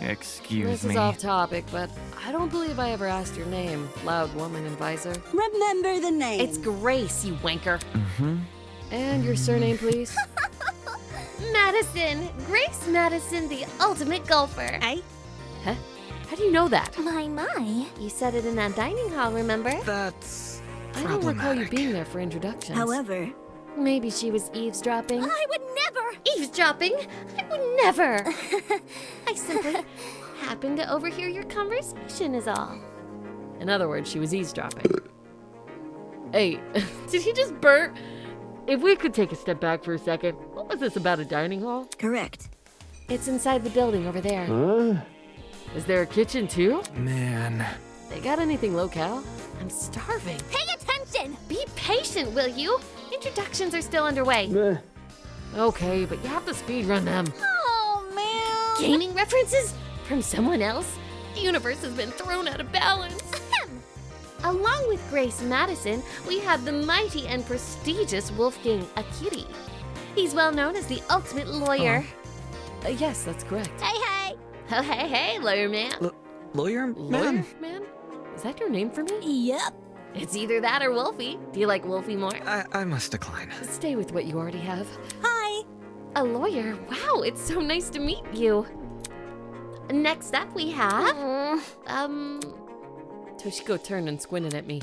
S12: Excuse
S1: This
S12: me.
S1: is off topic, but I don't believe I ever asked your name, loud woman in visor.
S4: Remember the name.
S3: It's Grace, you wanker.
S1: And your surname, please?
S3: Madison. Grace Madison, the ultimate golfer.
S4: Hey?
S1: Huh? How do you know that?
S3: My. You said it in that dining hall, remember?
S5: That's
S1: I don't recall you
S5: problematic.
S1: being there for introductions.
S4: However,
S3: Maybe she was eavesdropping.
S4: I would never!
S3: Eavesdropping? I would never. I simply happened to overhear your conversation is all.
S1: In other words, she was eavesdropping. Hey, did he just burp? If we could take a step back for a second, what was this about a dining hall?
S4: Correct.
S3: It's inside the building over there.
S1: Is there a kitchen too?
S5: Man.
S1: They got anything locale? I'm starving.
S3: Pay attention! Be patient, will you? Introductions are still underway.
S1: Okay, but you have to speed run them.
S3: Oh, man. Gaming references? From someone else? The universe has been thrown out of balance. Along with Grace Madison, we have the mighty and prestigious Wolfgang Akiri. He's well known as the ultimate lawyer.
S1: Yes, that's correct.
S3: Hey, hey. Oh, hey, hey, lawyer man.
S5: Lawyer
S1: Lawyer
S5: man?
S1: man? Is that your name for me?
S4: Yep.
S3: It's either that or Wolfie. Do you like Wolfie more?
S5: I must decline.
S1: Stay with what you already have.
S4: Hi.
S3: A lawyer? Wow, it's so nice to meet you. Next up we have,
S1: Toshiko turned and squinted at me.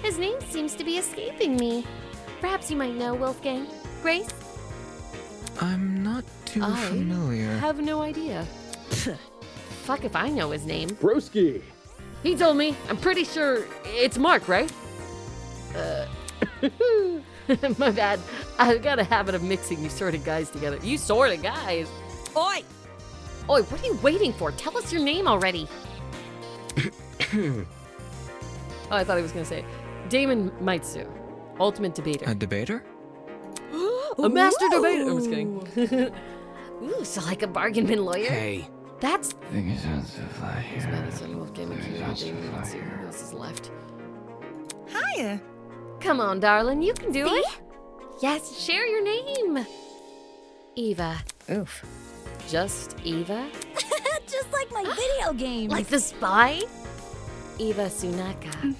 S3: His name seems to be escaping me. Perhaps you might know Wolfgang. Grace?
S5: I'm not too
S1: I
S5: familiar.
S1: have no idea.
S3: Fuck if I know his name.
S10: Broski.
S1: He told me. I'm pretty sure it's Mark, right? My bad. I've got a habit of mixing you sort of guys together. You sort of guys.
S4: Oi!
S3: Oi, what are you waiting for? Tell us your name already.
S1: Oh, I thought he was going to say Damon Maitsu, ultimate debater.
S5: A debater?
S1: A master debater. I'm just kidding.
S3: Ooh, so like a bargain bin lawyer?
S5: Hey,
S1: That's
S12: Here.
S1: Madison, Wolfgang, Akira, Damon. Let's see who else is left.
S7: Hiya.
S1: Come on, darling, you can do it. Yes, share your name. Eva.
S8: Oof.
S1: Just Eva?
S9: Just like my video game.
S1: Like the spy? Eva Sunaka.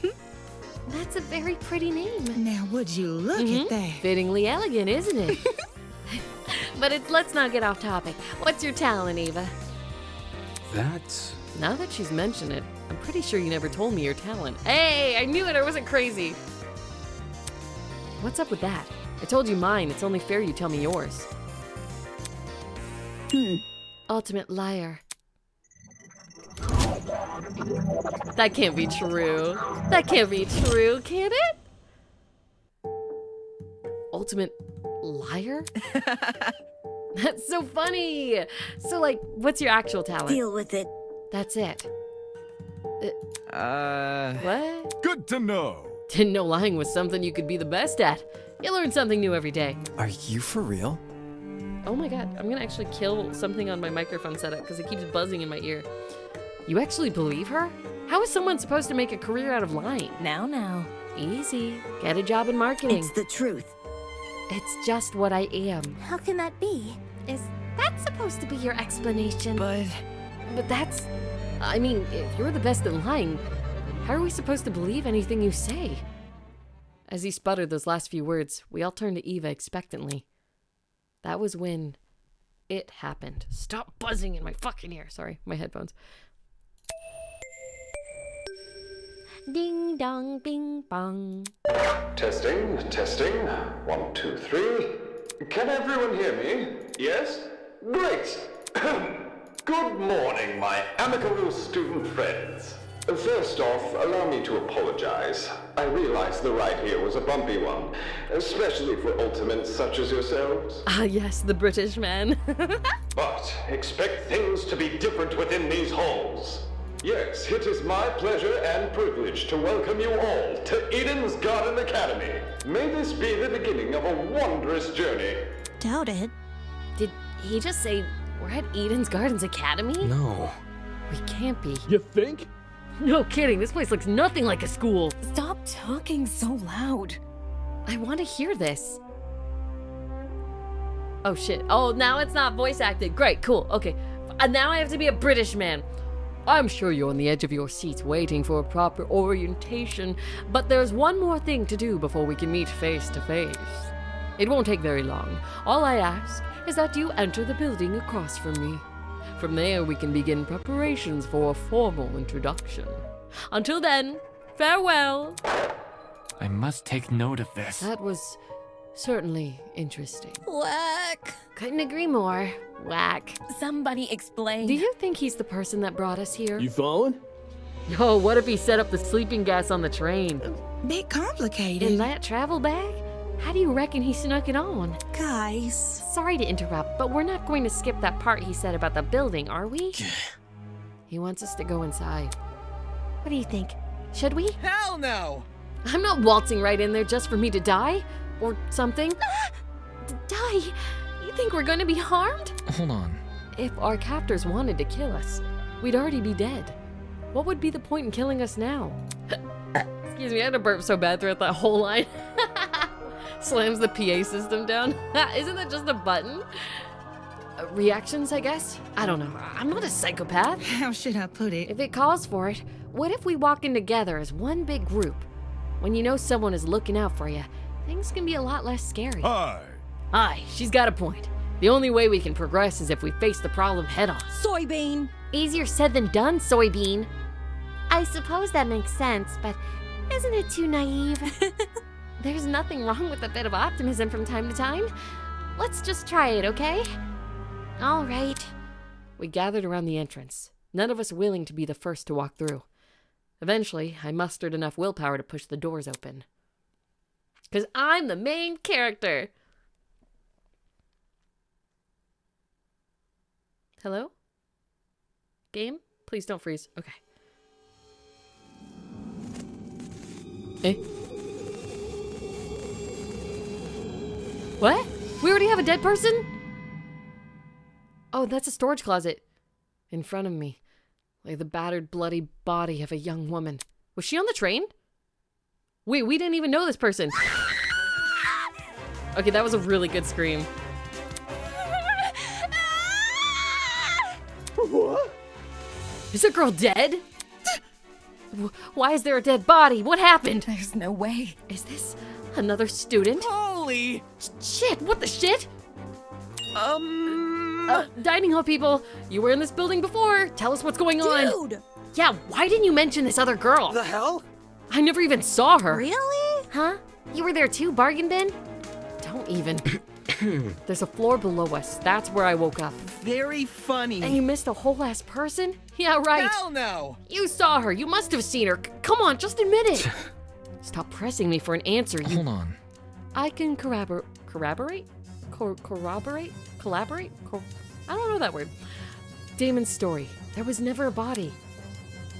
S1: That's a very pretty name.
S7: Now, would you look at that?
S1: Fittingly elegant, isn't it? But let's not get off topic. What's your talent, Eva?
S11: That's...
S1: Now that she's mentioned it, I'm pretty sure you never told me your talent. Hey, I knew it, I wasn't crazy. What's up with that? I told you mine, it's only fair you tell me yours. Ultimate liar. That can't be true. That can't be true, can it? Ultimate liar? That's so funny. So, like, what's your actual talent?
S9: Deal with it.
S1: That's it. What?
S6: Good to know.
S1: Didn't know lying was something you could be the best at. You learn something new every day.
S2: Are you for real?
S1: Oh my god, I'm gonna actually kill something on my microphone setup because it keeps buzzing in my ear. You actually believe her? How is someone supposed to make a career out of lying?
S8: Now.
S1: Easy. Get a job in marketing.
S9: It's the truth.
S1: It's just what I am.
S3: How can that be? Is that supposed to be your explanation?
S1: But that's... I mean, if you're the best at lying, how are we supposed to believe anything you say? As he sputtered those last few words, we all turned to Eva expectantly. That was when it happened. Stop buzzing in my fucking ear. Sorry, my headphones. Ding dong, bing bong.
S13: Testing. 1, 2, 3. Can everyone hear me? Yes? Great! Good morning, my amicable student friends. First off, allow me to apologize. I realize the ride here was a bumpy one, especially for ultimates such as yourselves.
S1: Ah, yes, the British man.
S13: But expect things to be different within these halls. Yes, it is my pleasure and privilege to welcome you all to Eden's Garden Academy. May this be the beginning of a wondrous journey.
S4: Doubt it.
S1: Did he just say we're at Eden's Gardens Academy?
S11: No.
S1: We can't be.
S10: You think?
S1: No kidding, this place looks nothing like a school.
S8: Stop talking so loud.
S1: I want to hear this. Oh shit. Oh, now it's not voice acted. Great, cool, okay. Now I have to be a British man. I'm sure you're on the edge of your seats waiting for a proper orientation, but there's one more thing to do before we can meet face to face. It won't take very long. All I ask is that you enter the building across from me. From there, we can begin preparations for a formal introduction. Until then, farewell.
S12: I must take note of this.
S1: That was certainly interesting.
S9: Whack.
S1: Couldn't agree more. Whack.
S8: Somebody explain.
S1: Do you think he's the person that brought us here?
S10: You following?
S1: Yo, what if he set up the sleeping gas on the train?
S7: Bit complicated.
S1: In that travel bag? How do you reckon he snuck it on?
S4: Guys.
S1: Sorry to interrupt, but we're not going to skip that part he said about the building, are we? He wants us to go inside. What do you think? Should we?
S5: Hell no!
S1: I'm not waltzing right in there just for me to die. Or something. Die? You think we're going to be harmed?
S11: Hold on.
S1: If our captors wanted to kill us, we'd already be dead. What would be the point in killing us now? Excuse me, I had to burp so bad throughout that whole line. Slams the PA system down. Isn't that just a button? Reactions, I guess? I don't know. I'm not a psychopath.
S7: How should I put it?
S1: If it calls for it, what if we walk in together as one big group? When you know someone is looking out for you, things can be a lot less scary.
S6: Hi,
S1: she's got a point. The only way we can progress is if we face the problem head on.
S9: Soybean.
S1: Easier said than done, soybean.
S3: I suppose that makes sense, but isn't it too naive?
S1: There's nothing wrong with a bit of optimism from time to time. Let's just try it, okay? All right. We gathered around the entrance, none of us willing to be the first to walk through. Eventually, I mustered enough willpower to push the doors open. 'Cause I'm the main character. Hello? Game? Please don't freeze. Okay. Eh? What? We already have a dead person? Oh, that's a storage closet. In front of me lay the battered, bloody body of a young woman. Was she on the train? Wait, we didn't even know this person. Okay, that was a really good scream.
S10: What?
S1: Is the girl dead? Why is there a dead body? What happened?
S8: There's no way.
S1: Is this another student?
S5: Holy!
S1: Shit, what the shit? Dining hall people, you were in this building before. Tell us what's going on.
S9: Dude!
S1: Yeah, why didn't you mention this other girl?
S5: The hell?
S1: I never even saw her.
S4: Really?
S1: Huh? You were there too, bargain bin? Don't even. There's a floor below us. That's where I woke up.
S5: Very funny.
S1: And you missed a whole ass person? Yeah, right.
S5: Hell no!
S1: You saw her. You must have seen her. Come on, just admit it. Stop pressing me for an answer.
S5: Hold on.
S1: I can corroborate? I don't know that word. Damon's story. There was never a body.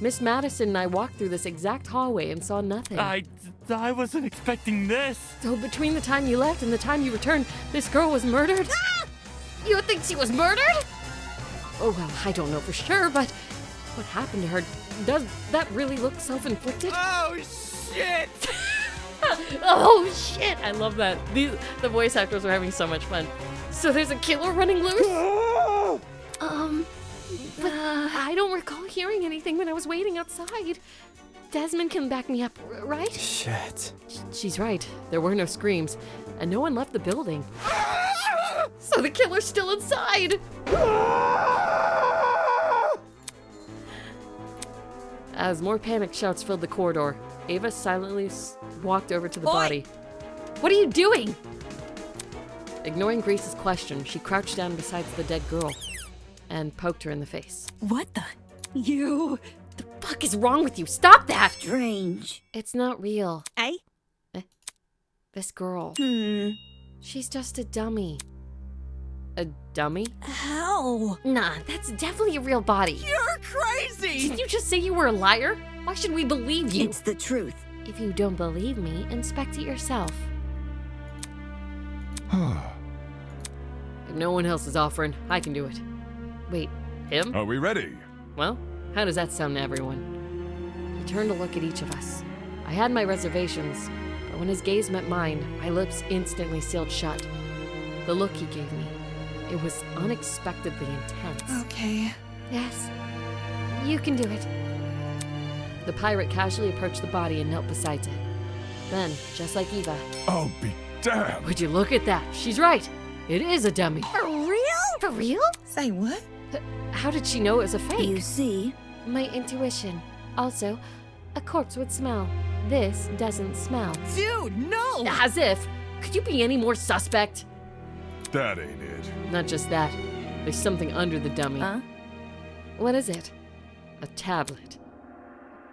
S1: Miss Madison and I walked through this exact hallway and saw nothing.
S12: I wasn't expecting this.
S1: So between the time you left and the time you returned, this girl was murdered? Ah! You think she was murdered? Oh, well, I don't know for sure, but what happened to her? Does that really look self-inflicted?
S5: Oh, shit!
S1: Oh, shit! I love that. The voice actors were having so much fun. So there's a killer running loose? But I don't recall hearing anything when I was waiting outside. Desmond can back me up, right?
S2: Shit.
S1: She's right. There were no screams, and no one left the building. So the killer's still inside! As more panicked shouts filled the corridor, Ava silently walked over to the body. What are you doing? Ignoring Grace's question, she crouched down beside the dead girl and poked her in the face.
S9: What the? You.
S1: The fuck is wrong with you? Stop that!
S9: Strange.
S1: It's not real.
S4: Eh?
S1: This girl.
S9: Hmm.
S1: She's just a dummy. A dummy?
S9: How?
S1: Nah, that's definitely a real body.
S7: You're crazy!
S1: Didn't you just say you were a liar? Why should we believe you?
S9: It's the truth.
S1: If you don't believe me, inspect it yourself. If no one else is offering, I can do it. Wait, him?
S6: Are we ready?
S1: Well, how does that sound to everyone? He turned to look at each of us. I had my reservations, but when his gaze met mine, my lips instantly sealed shut. The look he gave me, it was unexpectedly intense.
S7: Okay.
S1: Yes, you can do it. The pirate casually approached the body and knelt beside it. Then, just like Eva,
S6: I'll be damned.
S1: would you look at that? She's right. It is a dummy.
S9: For real?
S1: For real?
S7: Say what?
S1: How did she know it was a fake?
S9: You see?
S1: My intuition. Also, a corpse would smell. This doesn't smell.
S7: Dude, no!
S1: As if. Could you be any more suspect?
S6: That ain't it.
S1: Not just that. There's something under the dummy.
S9: Huh?
S1: What is it? A tablet.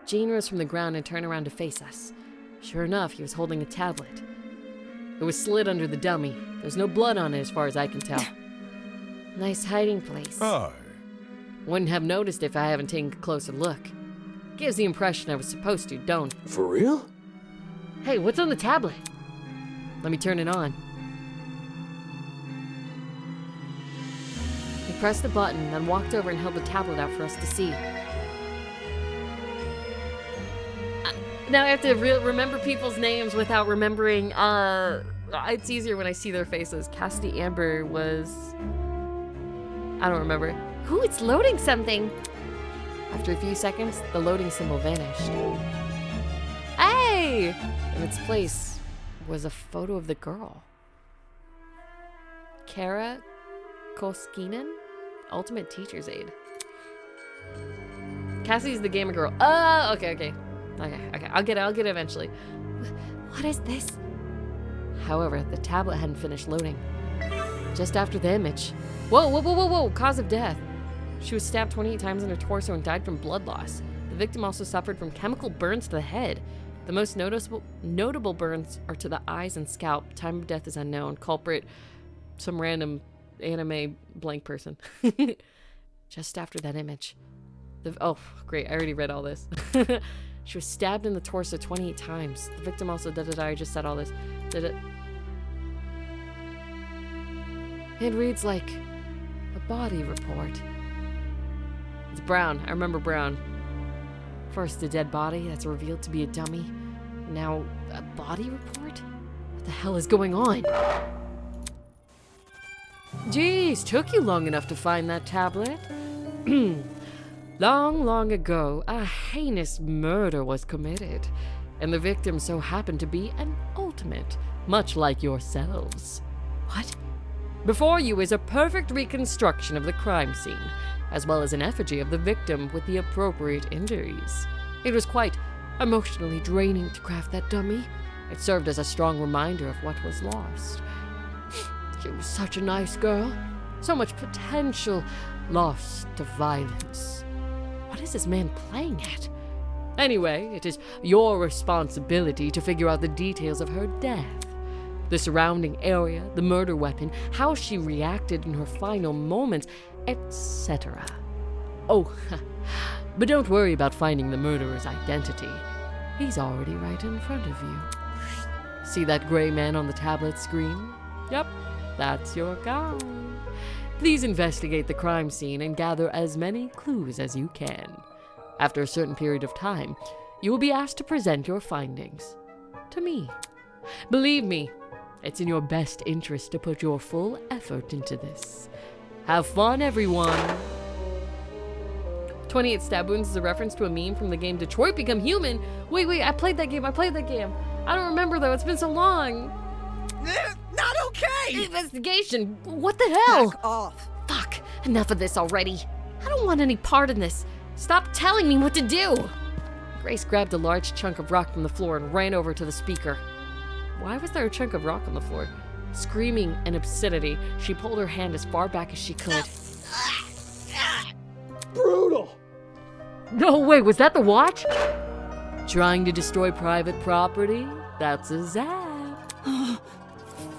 S1: Gene rose from the ground and turned around to face us. Sure enough, he was holding a tablet. It was slid under the dummy. There's no blood on it as far as I can tell. Nice hiding place.
S6: Aye.
S1: Wouldn't have noticed if I haven't taken a closer look. Gives the impression I was supposed to, don't?
S10: For real?
S1: Hey, what's on the tablet? Let me turn it on. He pressed the button, then walked over and held the tablet out for us to see. Now I have to remember people's names without remembering. It's easier when I see their faces. Cassidy Amber was... I don't remember. Ooh, it's loading something. After a few seconds, the loading symbol vanished. Hey! In its place was a photo of the girl. Kara Koskinen? Ultimate Teacher's Aid. Cassie's the gamer girl. Okay. I'll get it eventually. What is this? However, the tablet hadn't finished loading. Just after the image. Whoa. Cause of death. She was stabbed 28 times in her torso and died from blood loss. The victim also suffered from chemical burns to the head. The most notable burns are to the eyes and scalp. Time of death is unknown. Culprit, some random anime blank person. Just after that image. Oh, great. I already read all this. She was stabbed in the torso 28 times. The victim also I just said all this. It reads like a body report. It's Brown. I remember Brown. First, a dead body that's revealed to be a dummy. Now, a body report? What the hell is going on? Geez, took you long enough to find that tablet. Long ago, a heinous murder was committed, and the victim so happened to be an ultimate, much like yourselves. What? Before you is a perfect reconstruction of the crime scene, as well as an effigy of the victim with the appropriate injuries. It was quite emotionally draining to craft that dummy. It served as a strong reminder of what was lost. She was such a nice girl. So much potential lost to violence. What is this man playing at? Anyway, it is your responsibility to figure out the details of her death. The surrounding area, the murder weapon, how she reacted in her final moments, etc. Oh, but don't worry about finding the murderer's identity. He's already right in front of you. See that gray man on the tablet screen? Yep, that's your guy. Please investigate the crime scene and gather as many clues as you can. After a certain period of time, you will be asked to present your findings to me. Believe me, it's in your best interest to put your full effort into this. Have fun, everyone! 28 stab wounds is a reference to a meme from the game Detroit Become Human. Wait, I played that game. I don't remember, though. It's been so long.
S7: Not okay!
S1: Investigation. What the hell?
S7: Back off.
S1: Fuck. Enough of this already. I don't want any part in this. Stop telling me what to do. Grace grabbed a large chunk of rock from the floor and ran over to the speaker. Why was there a chunk of rock on the floor? Screaming an obscenity, she pulled her hand as far back as she could.
S10: Brutal!
S1: No way, was that the watch? Trying to destroy private property? That's a zap.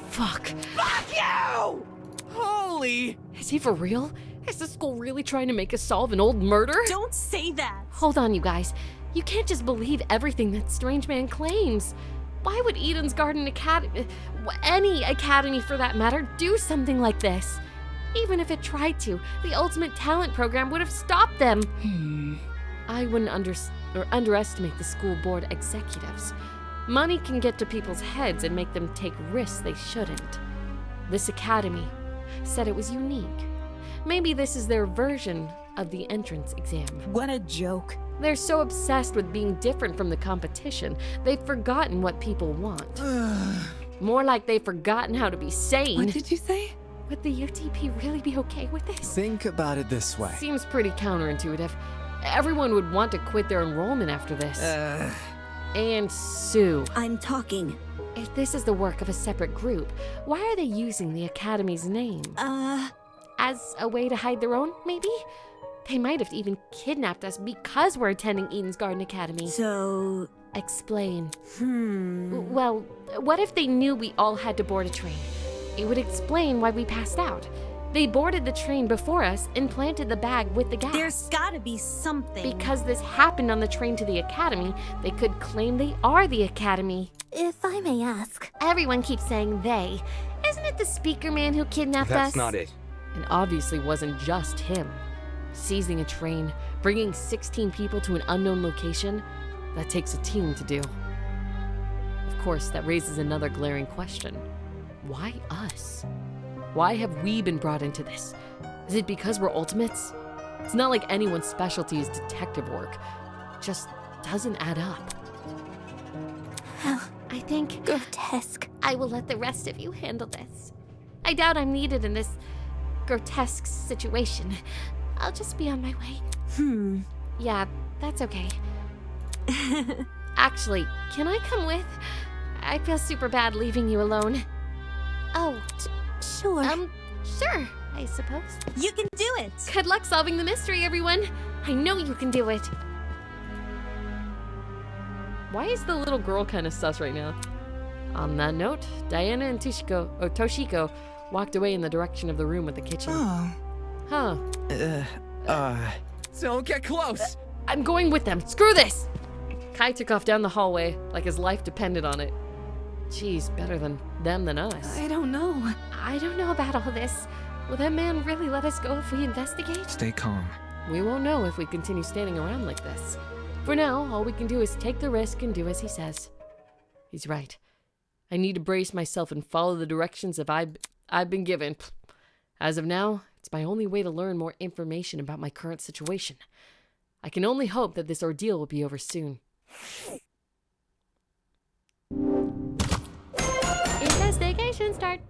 S1: Fuck.
S7: Fuck you! Holy!
S1: Is he for real? Is the school really trying to make us solve an old murder?
S4: Don't say that.
S1: Hold on, you guys. You can't just believe everything that strange man claims. Why would Eden's Garden Academy, any academy for that matter, do something like this? Even if it tried to, the Ultimate Talent Program would have stopped them. I wouldn't underestimate the school board executives. Money can get to people's heads and make them take risks they shouldn't. This academy said it was unique. Maybe this is their version of the entrance exam.
S4: What a joke.
S1: They're so obsessed with being different from the competition, they've forgotten what people want. More like they've forgotten how to be sane.
S7: What did you say?
S1: Would the UTP really be okay with this?
S2: Think about it this way.
S1: Seems pretty counterintuitive. Everyone would want to quit their enrollment after this. And Sue.
S4: I'm talking.
S1: If this is the work of a separate group, why are they using the Academy's name? As a way to hide their own, maybe? They might have even kidnapped us because we're attending Eden's Garden Academy.
S4: So...
S1: Explain. Well, what if they knew we all had to board a train? It would explain why we passed out. They boarded the train before us and planted the bag with the gas.
S4: There's gotta be something.
S1: Because this happened on the train to the Academy, they could claim they are the Academy.
S3: If I may ask, everyone keeps saying they. Isn't it the speaker man who kidnapped us?
S5: That's not it.
S1: It obviously wasn't just him. Seizing a train, bringing 16 people to an unknown location, that takes a team to do. Of course, that raises another glaring question. Why us? Why have we been brought into this? Is it because we're ultimates? It's not like anyone's specialty is detective work. It just doesn't add up.
S3: Well, I think grotesque. I will let the rest of you handle this. I doubt I'm needed in this grotesque situation. I'll just be on my way. Yeah, that's okay. Actually, can I come with? I feel super bad leaving you alone. Oh, sure. Sure, I suppose.
S4: You can do it.
S1: Good luck solving the mystery, everyone. I know you can do it. Why is the little girl kind of sus right now? On that note, Diana and Toshiko walked away in the direction of the room with the kitchen. Huh.
S5: Don't get close!
S1: I'm going with them. Screw this! Kai took off down the hallway like his life depended on it. Jeez, better than them than us.
S7: I don't know.
S3: I don't know about all this. Will that man really let us go if we investigate?
S5: Stay calm.
S1: We won't know if we continue standing around like this. For now, all we can do is take the risk and do as he says. He's right. I need to brace myself and follow the directions I've been given. As of now, it's my only way to learn more information about my current situation. I can only hope that this ordeal will be over soon.
S3: Investigation start.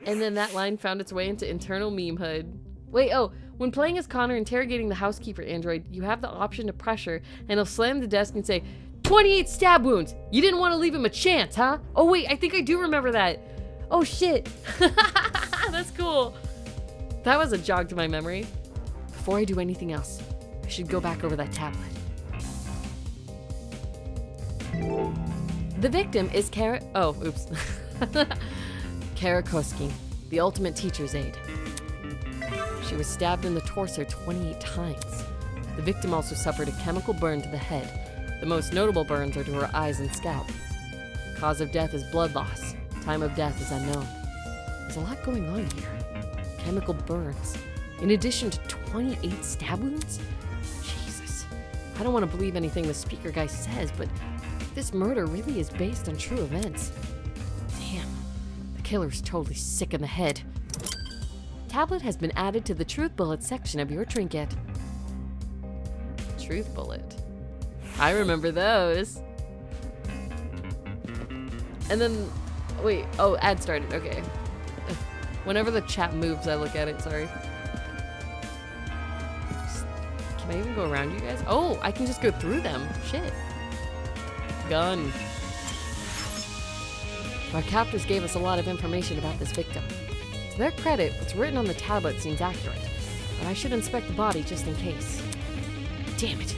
S1: And then that line found its way into internal meme hood. Wait, oh, when playing as Connor interrogating the housekeeper android, you have the option to pressure, and he'll slam the desk and say, 28 stab wounds! You didn't want to leave him a chance, huh? Oh wait, I think I do remember that. Oh shit. That's cool. That was a jog to my memory. Before I do anything else, I should go back over that tablet. The victim is Kara Koski, the ultimate teacher's aide. She was stabbed in the torso 28 times. The victim also suffered a chemical burn to the head. The most notable burns are to her eyes and scalp. Cause of death is blood loss. Time of death is unknown. There's a lot going on here. Chemical burns, in addition to 28 stab wounds? Jesus. I don't want to believe anything the speaker guy says, but this murder really is based on true events. Damn, the killer's totally sick in the head. Tablet has been added to the Truth Bullet section of your trinket. Truth Bullet. I remember those. And then, wait, oh, ad started, okay. Whenever the chat moves, I look at it, sorry. Can I even go around you guys? Oh, I can just go through them, shit. Gun. Our captors gave us a lot of information about this victim. To their credit, what's written on the tablet seems accurate, but I should inspect the body just in case. Damn it.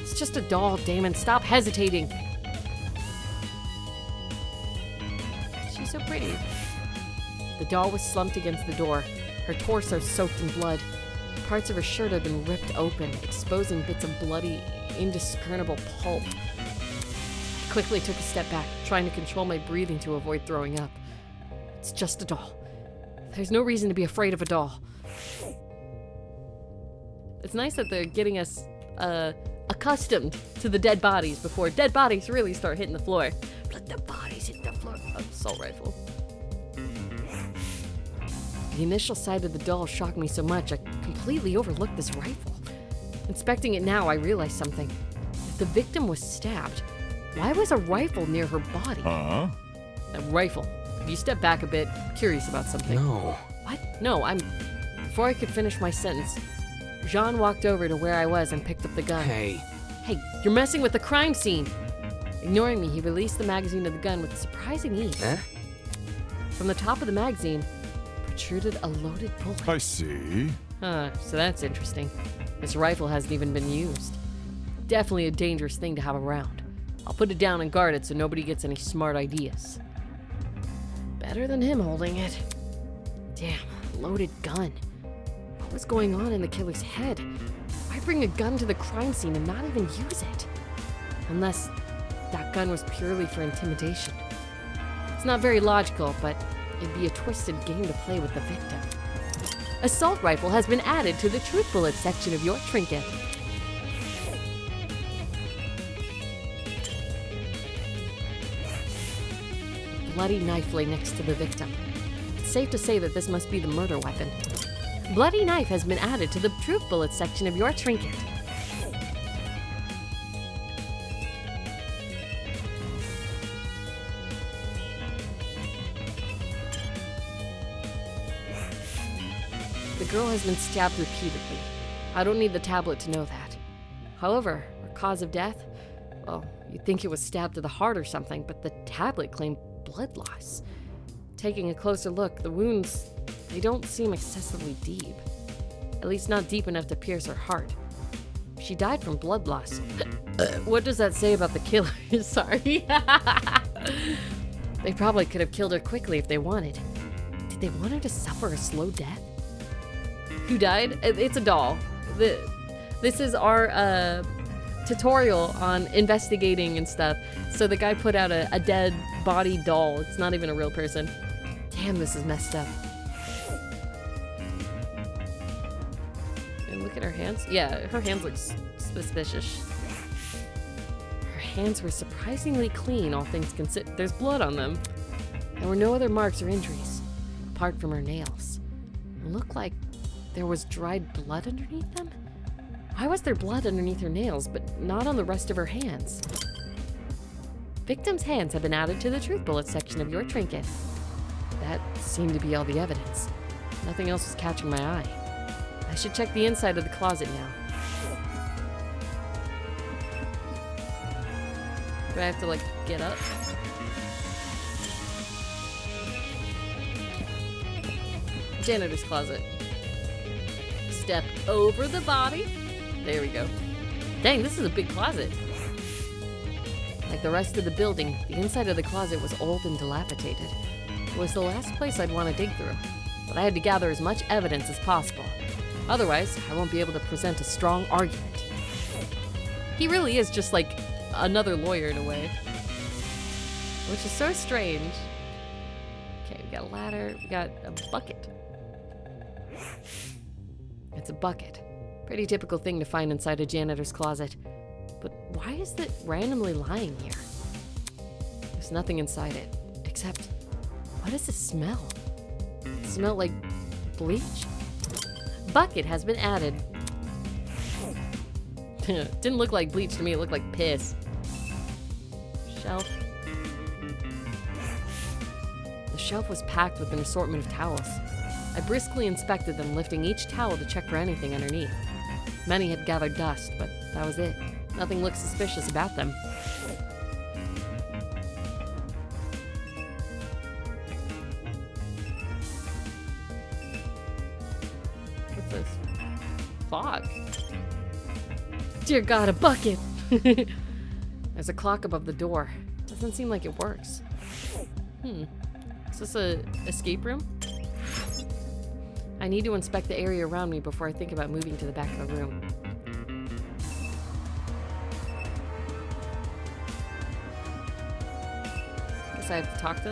S1: It's just a doll, Damon. Stop hesitating. She's so pretty. The doll was slumped against the door, her torso soaked in blood. Parts of her shirt had been ripped open, exposing bits of bloody, indiscernible pulp. I quickly took a step back, trying to control my breathing to avoid throwing up. It's just a doll. There's no reason to be afraid of a doll. It's nice that they're getting us accustomed to the dead bodies before dead bodies really start hitting the floor. Let the bodies hit the floor. Assault rifle. The initial sight of the doll shocked me so much I completely overlooked this rifle. Inspecting it now, I realized something. If the victim was stabbed, why was a rifle near her body? A rifle. If you step back a bit, curious about something.
S5: No.
S1: What? No, Before I could finish my sentence, Jean walked over to where I was and picked up the gun.
S5: Hey,
S1: you're messing with the crime scene. Ignoring me, he released the magazine of the gun with surprising ease. From the top of the magazine protruded a loaded bullet.
S6: I see.
S1: So that's interesting. This rifle hasn't even been used. Definitely a dangerous thing to have around. I'll put it down and guard it so nobody gets any smart ideas. Better than him holding it. Damn, loaded gun. What was going on in the killer's head? Why bring a gun to the crime scene and not even use it? Unless that gun was purely for intimidation. It's not very logical, but it'd be a twisted game to play with the victim. Assault rifle has been added to the Truth Bullet section of your trinket. A bloody knife lay next to the victim. It's safe to say that this must be the murder weapon. Bloody knife has been added to the Truth Bullet section of your trinket. The girl has been stabbed repeatedly. I don't need the tablet to know that. However, her cause of death? Well, you'd think it was stabbed to the heart or something, but the tablet claimed blood loss. Taking a closer look, the wounds, they don't seem excessively deep. At least not deep enough to pierce her heart. She died from blood loss. What does that say about the killer? Sorry. They probably could have killed her quickly if they wanted. Did they want her to suffer a slow death? Who died? It's a doll. This is our tutorial on investigating and stuff. So the guy put out a dead body doll. It's not even a real person. Damn, this is messed up. Look at her hands. Yeah, her hands look suspicious. Her hands were surprisingly clean, all things considered. There's blood on them. There were no other marks or injuries, apart from her nails. It looked like there was dried blood underneath them. Why was there blood underneath her nails, but not on the rest of her hands? Victim's hands have been added to the truth bullet section of your trinket. That seemed to be all the evidence. Nothing else was catching my eye. I should check the inside of the closet now. Do I have to, like, get up? Janitor's closet. Step over the body. There we go. Dang, this is a big closet. Like the rest of the building, the inside of the closet was old and dilapidated. It was the last place I'd want to dig through, but I had to gather as much evidence as possible. Otherwise, I won't be able to present a strong argument. He really is just like another lawyer in a way, which is so strange. Okay, we got a ladder, we got a bucket. It's a bucket. Pretty typical thing to find inside a janitor's closet. But why is it randomly lying here? There's nothing inside it, except, what does it smell? It smells like bleach? Bucket has been added. Didn't look like bleach to me, it looked like piss. Shelf. The shelf was packed with an assortment of towels. I briskly inspected them, lifting each towel to check for anything underneath. Many had gathered dust, but that was it. Nothing looked suspicious about them. What's this? Clock. Dear God, a bucket! There's a clock above the door. Doesn't seem like it works. Is this a escape room? I need to inspect the area around me before I think about moving to the back of the room. Guess I have to talk to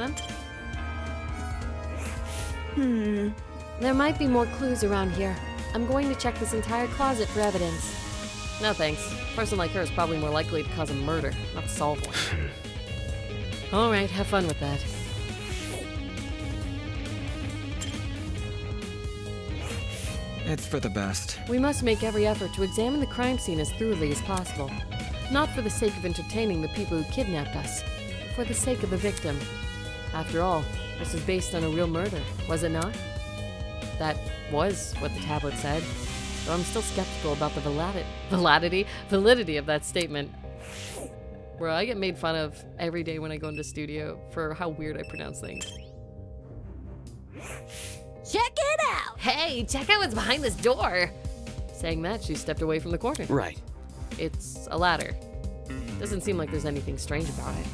S1: them? There might be more clues around here. I'm going to check this entire closet for evidence. No thanks. A person like her is probably more likely to cause a murder, not solve one. Alright, have fun with that.
S5: It's for the best.
S1: We must make every effort to examine the crime scene as thoroughly as possible. Not for the sake of entertaining the people who kidnapped us, but for the sake of the victim. After all, this is based on a real murder, was it not? That was what the tablet said, though I'm still skeptical about the validity of that statement. Bro, I get made fun of every day when I go into studio for how weird I pronounce things.
S9: Check it out!
S1: Hey, check out what's behind this door! Saying that, she stepped away from the corner.
S11: Right.
S1: It's a ladder. Doesn't seem like there's anything strange about it.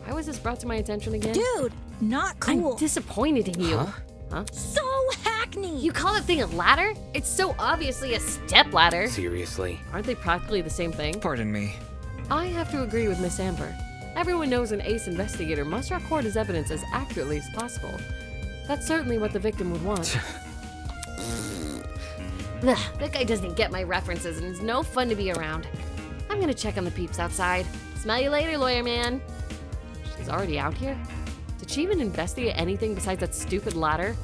S1: Why was this brought to my attention again?
S9: Dude, not cool.
S1: I'm disappointed in you.
S11: Huh?
S9: So hackney!
S1: You call that thing a ladder? It's so obviously a step ladder.
S11: Seriously?
S1: Aren't they practically the same thing?
S5: Pardon me.
S1: I have to agree with Miss Amber. Everyone knows an ace investigator must record his evidence as accurately as possible. That's certainly what the victim would want. Ugh, that guy doesn't get my references and it's no fun to be around. I'm gonna check on the peeps outside. Smell you later, lawyer man. She's already out here? Did she even investigate anything besides that stupid ladder?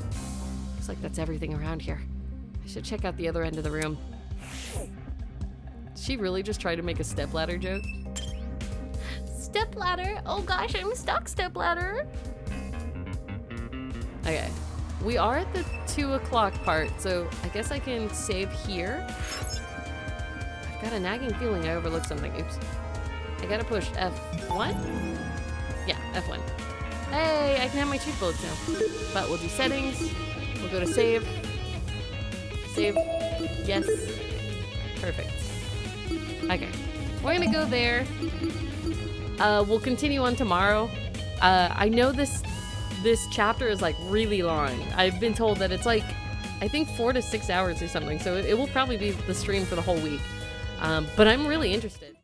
S1: Looks like that's everything around here. I should check out the other end of the room. Did she really just try to make a stepladder joke? Stepladder? Oh gosh, I'm stuck, stepladder. Okay, we are at the 2 o'clock part, so I guess I can save here. I've got a nagging feeling I overlooked something. Oops. I gotta push F1? Yeah, F1. Hey, I can have my cheat bullets now. But we'll do settings. We'll go to save. Save. Yes. Perfect. Okay. We're gonna go there. We'll continue on tomorrow. I know this chapter is like really long. I've been told that it's like, I think 4 to 6 hours or something. So it will probably be the stream for the whole week. But I'm really interested.